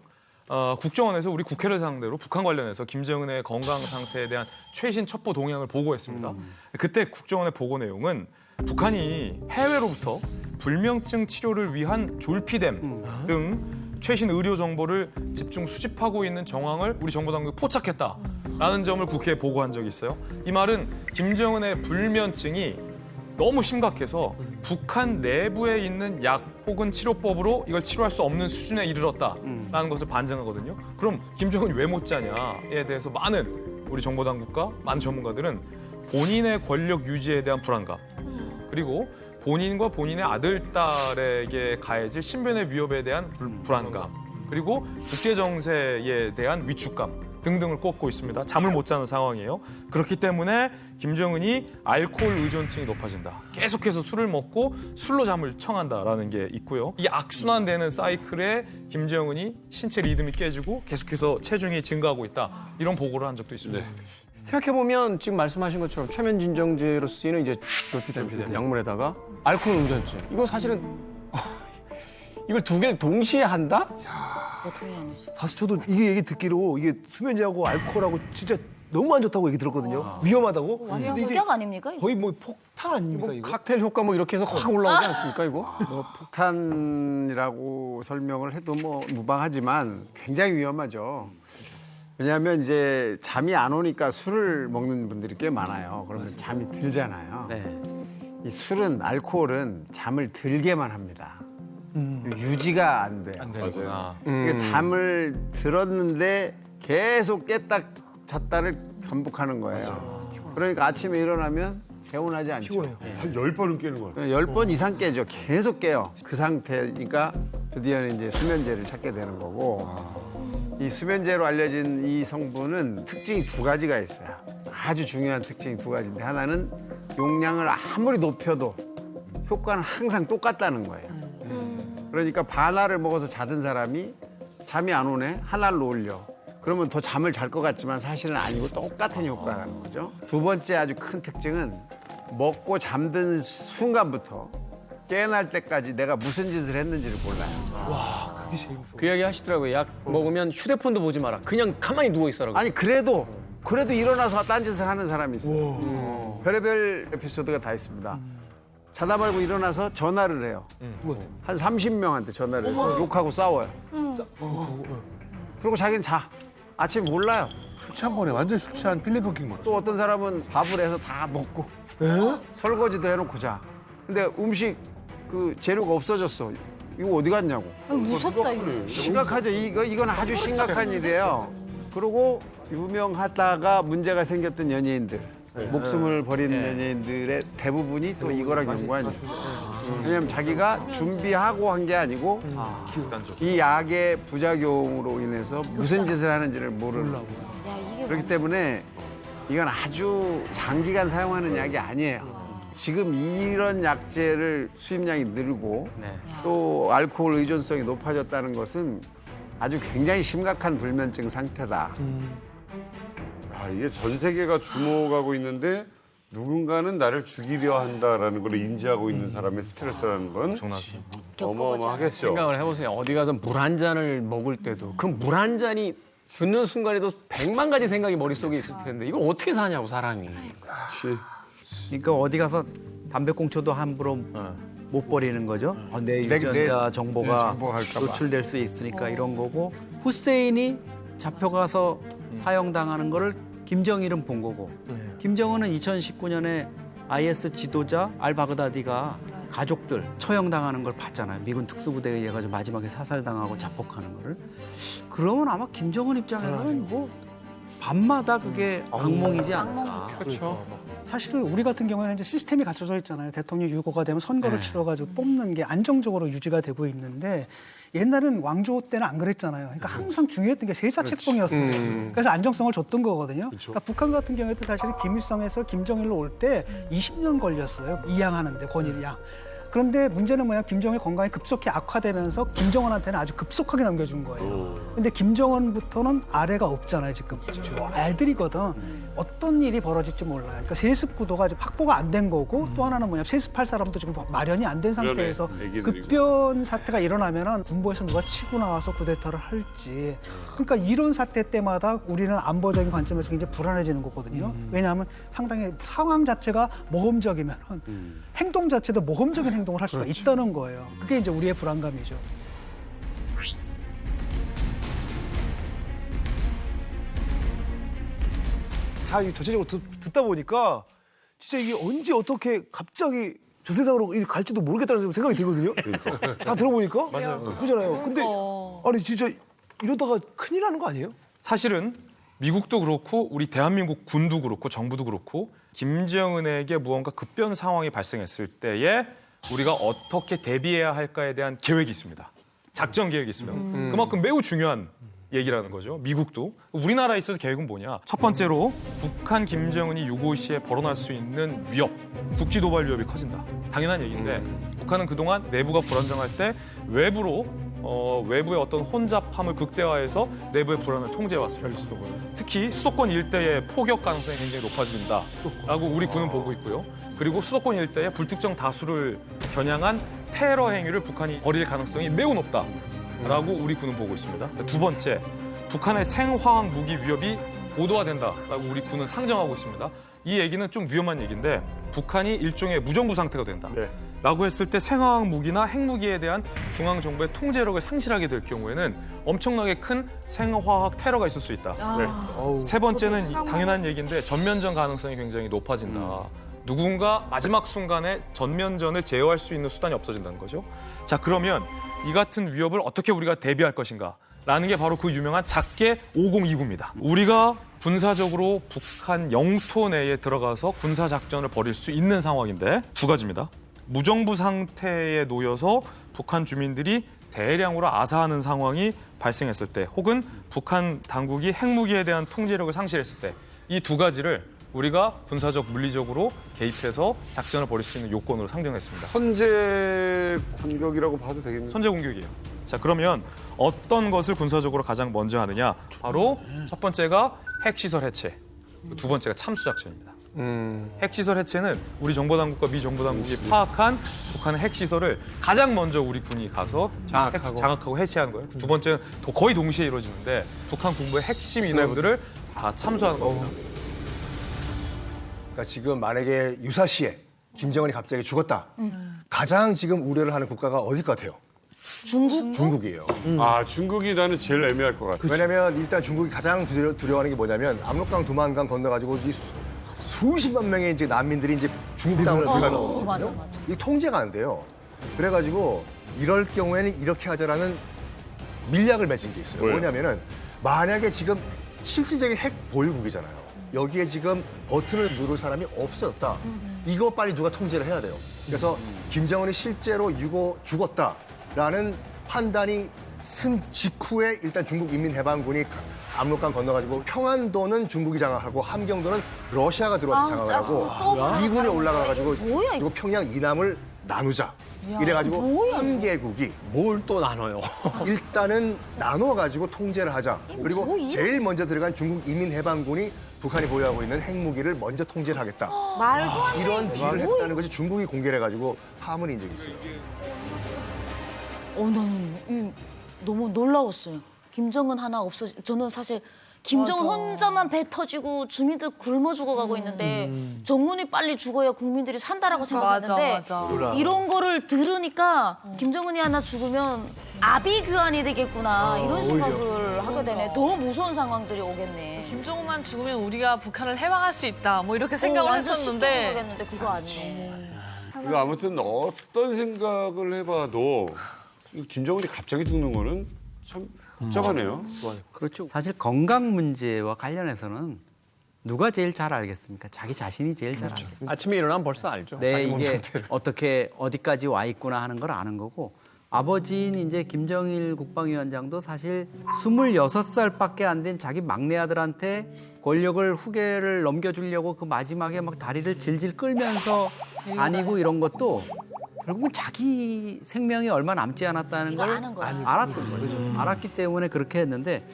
국정원에서 우리 국회를 상대로 북한 관련해서 김정은의 건강 상태에 대한 최신 첩보 동향을 보고했습니다. 그때 국정원의 보고 내용은 북한이 해외로부터 불면증 치료를 위한 졸피뎀 등 최신 의료 정보를 집중 수집하고 있는 정황을 우리 정보당국이 포착했다라는 점을 국회에 보고한 적이 있어요. 이 말은 김정은의 불면증이 너무 심각해서 북한 내부에 있는 약 혹은 치료법으로 이걸 치료할 수 없는 수준에 이르렀다라는 것을 반증하거든요. 그럼 김정은이 왜 못 자냐에 대해서 많은 우리 정보당국과 많은 전문가들은 본인의 권력 유지에 대한 불안감, 그리고 본인과 본인의 아들, 딸에게 가해질 신변의 위협에 대한 불안감, 그리고 국제 정세에 대한 위축감 등등을 꼽고 있습니다. 잠을 못 자는 상황이에요. 그렇기 때문에 김정은이 알코올 의존증이 높아진다. 계속해서 술을 먹고 술로 잠을 청한다라는 게 있고요. 이 악순환되는 사이클에 김정은이 신체 리듬이 깨지고 계속해서 체중이 증가하고 있다. 이런 보고를 한 적도 있습니다. 생각해보면 지금 말씀하신 것처럼 최면 진정제로 쓰이는 이제 졸피뎀 약물에다가 알코올 의존증. 이거 사실은 이걸 두 개를 동시에 한다? 사실 저도 이게 얘기 듣기로 이게 수면제하고 알코올하고 진짜 너무 안 좋다고 얘기 들었거든요. 위험하다고. 완전 근데 이게 극약 아닙니까? 이거? 거의 뭐 폭탄 아닙니까 이거? 칵테일 효과 뭐 이렇게 해서 확 올라오지 않습니까 이거? 뭐 폭탄이라고 설명을 해도 뭐 무방하지만 굉장히 위험하죠. 왜냐하면 이제 잠이 안 오니까 술을 먹는 분들이 꽤 많아요. 그러면 잠이 들잖아요. 네. 이 술은 알코올은 잠을 들게만 합니다. 유지가 안 돼요. 안 되는구나. 그러니까 잠을 들었는데 계속 깼다 잤다를 반복하는 거예요. 그러니까 아침에 일어나면 개운하지 않죠. 한 10번은 깨는 거야. 10번 이상 깨죠. 계속 깨요. 그 상태니까 드디어는 이제 수면제를 찾게 되는 거고 이 수면제로 알려진 이 성분은 특징이 두 가지가 있어요. 아주 중요한 특징이 두 가지인데 하나는 용량을 아무리 높여도 효과는 항상 똑같다는 거예요. 그러니까 반알을 먹어서 자던 사람이 잠이 안 오네, 한 알로 올려. 그러면 더 잠을 잘 것 같지만 사실은 아니고 똑같은 효과라는 거죠. 두 번째 아주 큰 특징은 먹고 잠든 순간부터 깨어날 때까지 내가 무슨 짓을 했는지를 몰라요. 와, 그게 제일 무서워. 그 이야기 하시더라고요. 약 먹으면 휴대폰도 보지 마라. 그냥 가만히 누워 있어라. 아니 그래도 일어나서 딴짓을 하는 사람이 있어요. 별의별 에피소드가 다 있습니다. 자다 말고 일어나서 전화를 해요. 한 30명한테 전화를 해서 욕하고 싸워요. 그리고 자기는 자. 아침 몰라요. 술 취한 거네. 완전 술 취한 필름 끊긴 거. 또 어떤 사람은 밥을 해서 다 먹고 설거지도 해놓고 자. 근데 음식 그 재료가 없어졌어. 이거 어디 갔냐고. 무섭다 이거. 심각하죠. 이건 아주 심각한 일이에요. 그리고 유명하다가 문제가 생겼던 연예인들, 목숨을 버리는 연예인들의 대부분이 또 이거랑 연관이 있어요. 왜냐하면 자기가 준비하고 한 게 아니고 이 약의 부작용으로 인해서 무슨 짓을 하는지를 모르는 거예요. 그렇기 때문에 이건 아주 장기간 사용하는 약이 아니에요. 지금 이런 약제를 수입량이 늘고 또 알코올 의존성이 높아졌다는 것은 아주 굉장히 심각한 불면증 상태다. 아, 이게 전 세계가 주목하고 있는데 누군가는 나를 죽이려 한다라는 걸 인지하고 있는 사람의 스트레스라는 건 어마어마하겠죠. 생각을 해보세요. 어디 가서 물 한 잔을 먹을 때도 그 물 한 잔이 듣는 순간에도 100만 가지 생각이 머릿속에 있을 텐데 이걸 어떻게 사냐고 사람이. 그렇지. 그러니까 어디 가서 담배꽁초도 함부로 못 버리는 거죠. 내 유전자 정보가 노출될 수 있으니까 이런 거고 후세인이 잡혀가서 사형당하는 거를 김정일은 본 거고 김정은은 2019년에 IS 지도자 알바그다디가 가족들 처형당하는 걸 봤잖아요. 미군 특수부대에 의해가지고 마지막에 사살당하고 자폭하는 거를. 그러면 아마 김정은 입장에서는 뭐 밤마다 그게 악몽이지 않을까. 그렇죠. 사실 우리 같은 경우에는 이제 시스템이 갖춰져 있잖아요. 대통령 유고가 되면 선거를 치러가지고 뽑는 게 안정적으로 유지가 되고 있는데 옛날은 왕조 때는 안 그랬잖아요. 그러니까 항상 중요했던 게 세자 책봉이었어요. 그래서 안정성을 줬던 거거든요. 그러니까 북한 같은 경우에도 사실은 김일성에서 김정일로 올 때 20년 걸렸어요. 이양하는데 권일양. 그런데 문제는 뭐냐, 김정일 건강이 급속히 악화되면서 김정은한테는 아주 급속하게 넘겨준 거예요. 근데 김정은부터는 아래가 없잖아요, 지금. 애들이거든. 어떤 일이 벌어질지 몰라요. 그러니까 세습 구도가 아직 확보가 안 된 거고, 또 하나는 뭐냐, 세습할 사람도 지금 마련이 안 된 상태에서 급변 사태가 일어나면은 군부에서 누가 치고 나와서 쿠데타를 할지. 그러니까 이런 사태 때마다 우리는 안보적인 관점에서 굉장히 불안해지는 거거든요. 왜냐하면 상당히 상황 자체가 모험적이면 행동 자체도 모험적인 행동을 할 수가 있다는 거예요. 그게 이제 우리의 불안감이죠. 다 전체적으로 듣다 보니까 진짜 이게 언제 어떻게 갑자기 저 세상으로 갈지도 모르겠다는 생각이 들거든요. 다 들어보니까. 맞아요. 그잖아요. 근데 아니 진짜 이러다가 큰일 나는 거 아니에요? 사실은 미국도 그렇고 우리 대한민국 군도 그렇고 정부도 그렇고 김정은에게 무언가 급변 상황이 발생했을 때에 우리가 어떻게 대비해야 할까에 대한 계획이 있습니다. 작전 계획이 있습니다. 그만큼 매우 중요한 얘기라는 거죠. 미국도. 우리나라에 있어서 계획은 뭐냐. 첫 번째로 북한 김정은이 유고시에 벌어날 수 있는 위협, 국지 도발 위협이 커진다. 당연한 얘기인데 북한은 그동안 내부가 불안정할 때 외부의 어떤 혼잡함을 극대화해서 내부의 불안을 통제해왔습니다. 특히 수도권 일대의 포격 가능성이 굉장히 높아진다라고 우리 군은 보고 있고요. 그리고 수도권 일대의 불특정 다수를 겨냥한 테러 행위를 북한이 벌일 가능성이 매우 높다라고 우리 군은 보고 있습니다. 두 번째, 북한의 생화학 무기 위협이 고도화된다라고 우리 군은 상정하고 있습니다. 이 얘기는 좀 위험한 얘기인데 북한이 일종의 무정부 상태가 된다. 라고 했을 때 생화학 무기나 핵무기에 대한 중앙정부의 통제력을 상실하게 될 경우에는 엄청나게 큰 생화학 테러가 있을 수 있다. 세 번째는 당연한 얘기인데 전면전 가능성이 굉장히 높아진다. 누군가 마지막 순간에 전면전을 제어할 수 있는 수단이 없어진다는 거죠. 자, 그러면 이 같은 위협을 어떻게 우리가 대비할 것인가? 라는 게 바로 그 유명한 작계 5029입니다. 우리가 군사적으로 북한 영토 내에 들어가서 군사작전을 벌일 수 있는 상황인데 두 가지입니다. 무정부 상태에 놓여서 북한 주민들이 대량으로 아사하는 상황이 발생했을 때 혹은 북한 당국이 핵무기에 대한 통제력을 상실했을 때 이 두 가지를 우리가 군사적 물리적으로 개입해서 작전을 벌일 수 있는 요건으로 상정했습니다. 선제 공격이라고 봐도 되겠네요. 선제 공격이에요. 자, 그러면 어떤 것을 군사적으로 가장 먼저 하느냐? 바로 첫 번째가 핵시설 해체, 두 번째가 참수작전입니다. 핵시설 해체는 우리 정보당국과 미 정보당국이 파악한 북한의 핵시설을 가장 먼저 우리 군이 가서 장악하고 해체하는 거예요. 두 번째는 거의 동시에 이루어지는데 북한 군부의 핵심 인원들을 다 참수하는 겁니다. 그러니까 지금 만약에 유사시에 김정은이 갑자기 죽었다. 가장 지금 우려를 하는 국가가 어딜 것 같아요? 중국이에요. 아, 중국이 나는 제일 애매할 것 같아요. 왜냐면 일단 중국이 가장 두려워하는 게 뭐냐면 압록강, 두만강 건너가지고 이 수십만 명의 이제 난민들이 이제 중국 땅으로 들어가는 맞아. 이 통제가 안 돼요. 그래가지고 이럴 경우에는 이렇게 하자라는 밀약을 맺은 게 있어요. 뭐냐면은 만약에 지금 실질적인 핵 보유국이잖아요. 여기에 지금 버튼을 누를 사람이 없었다. 이거 빨리 누가 통제를 해야 돼요. 그래서 김정은이 실제로 죽었다라는 판단이 쓴 직후에 일단 중국 인민해방군이 압록강 건너가지고 평안도는 중국이 장악하고 함경도는 러시아가 들어와서 장악을 하고 미군이 올라가가지고 그리고 평양 이남을 나누자. 이래가지고 3개국이 뭘 또 나눠요? 일단은 나눠가지고 통제를 하자. 그리고 제일 먼저 들어간 중국 인민해방군이 북한이 보유하고 있는 핵무기를 먼저 통제를 하겠다. 말도 안 돼. 이런 딜을 했다는 것이 중국이 공개를 해가지고 파문인 적이 있어요. 나는 너무 놀라웠어요. 김정은 하나 저는 사실 김정은 혼자만 배 터지고 주민들 굶어 죽어가고 있는데 정문이 빨리 죽어야 국민들이 산다라고 생각했는데 맞아. 이런 거를 들으니까 김정은이 하나 죽으면 아비규환이 되겠구나 이런 생각을 하게 되네. 더 무서운 상황들이 오겠네. 김정은만 죽으면 우리가 북한을 해방할 수 있다. 뭐 이렇게 생각을 했었는데 생각했는데 그거 아니네. 아무튼 어떤 생각을 해봐도 김정은이 갑자기 죽는 거는 참 복잡하네요. 그렇죠. 사실 건강 문제와 관련해서는 누가 제일 잘 알겠습니까? 자기 자신이 제일 잘 알겠습니다. 아침에 일어나면 벌써 알죠. 네, 자기 몸 이게 상태를. 어떻게 어디까지 와 있구나 하는 걸 아는 거고 아버지인 이제 김정일 국방위원장도 사실 26살밖에 안 된 자기 막내 아들한테 권력을 후계를 넘겨주려고 그 마지막에 막 다리를 질질 끌면서 다니고 이런 것도 결국은 자기 생명이 얼마 남지 않았다는 이거 걸 아는 거야. 알았던 거죠. 알았기 때문에 그렇게 했는데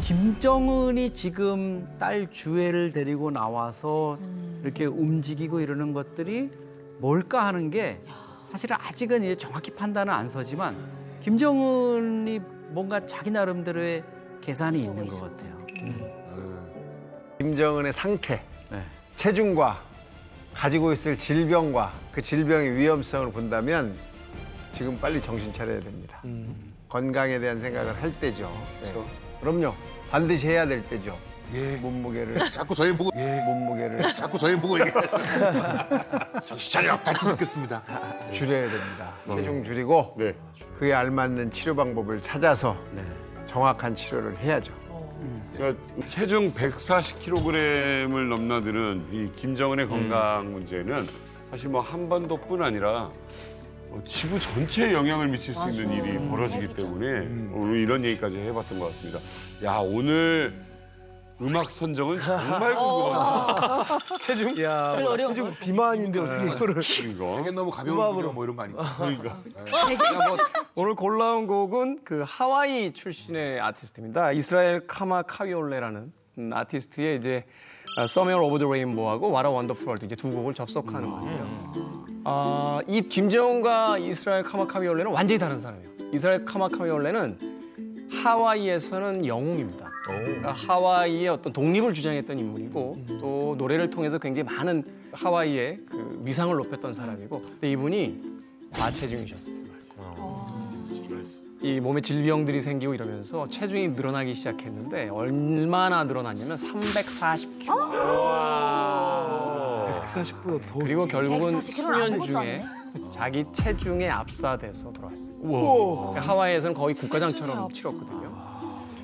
김정은이 지금 딸 주애를 데리고 나와서 이렇게 움직이고 이러는 것들이 뭘까 하는 게 사실은 아직은 이제 정확히 판단은 안 서지만 김정은이 뭔가 자기 나름대로의 계산이 있는 것 같아요. 김정은의 상태, 체중과 가지고 있을 질병과 그 질병의 위험성을 본다면 지금 빨리 정신 차려야 됩니다. 건강에 대한 생각을 할 때죠. 그럼요. 반드시 해야 될 때죠. 몸무게를 자꾸 저희 보고 몸무게를 자꾸 저희 보고 얘기하시죠. 정신 차려. 같이 듣겠습니다. 줄여야 됩니다. 체중 줄이고 그에 알맞는 치료 방법을 찾아서 정확한 치료를 해야죠. 그러니까 체중 140kg을 넘나드는 이 김정은의 건강 문제는 사실 뭐 한반도뿐 아니라 지구 전체에 영향을 미칠 수 있는 일이 벌어지기 때문에 오늘 이런 얘기까지 해봤던 것 같습니다. 야, 오늘 음악 선정은 정말 궁금하다. 체중? 야, 체중 비만인데 어떻게 이거를. 되게 너무 가벼운 분이야 뭐 이런 거 아니죠? 그러니까. 뭐 오늘 골라온 곡은 그 하와이 출신의 아티스트입니다. 이스라엘 카마카위올레라는 아티스트의 이제 Somewhere Over the Rainbow하고 What a Wonderful World 이제 두 곡을 접속하는 거예요. 이 김정은과 이스라엘 카마카위올레는 완전히 다른 사람이에요. 이스라엘 카마카위올레는 하와이에서는 영웅입니다. 그러니까 하와이의 어떤 독립을 주장했던 인물이고 또 노래를 통해서 굉장히 많은 하와이의 그 위상을 높였던 사람이고 근데 이분이 과체중이셨어요. 이 몸에 질병들이 생기고 이러면서 체중이 늘어나기 시작했는데 얼마나 늘어났냐면 340kg. 140보다 더. 그리고 결국은 140kg 는 수년 아무것도 중에 아니네. 자기 체중에 압사돼서 돌아왔어요. 그러니까 하와이에서는 거의 국가장처럼 치렀거든요.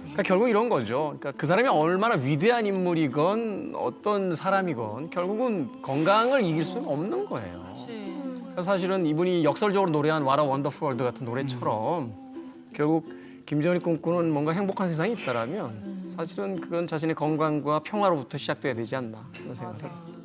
그러니까 결국 이런 거죠. 그러니까 그 사람이 얼마나 위대한 인물이건 어떤 사람이건 결국은 건강을 이길 수는 없는 거예요. 그러니까 사실은 이분이 역설적으로 노래한 What a Wonderful World 같은 노래처럼 결국 김정은이 꿈꾸는 뭔가 행복한 세상이 있다라면 사실은 그건 자신의 건강과 평화로부터 시작돼야 되지 않나 그런 생각을 합니다.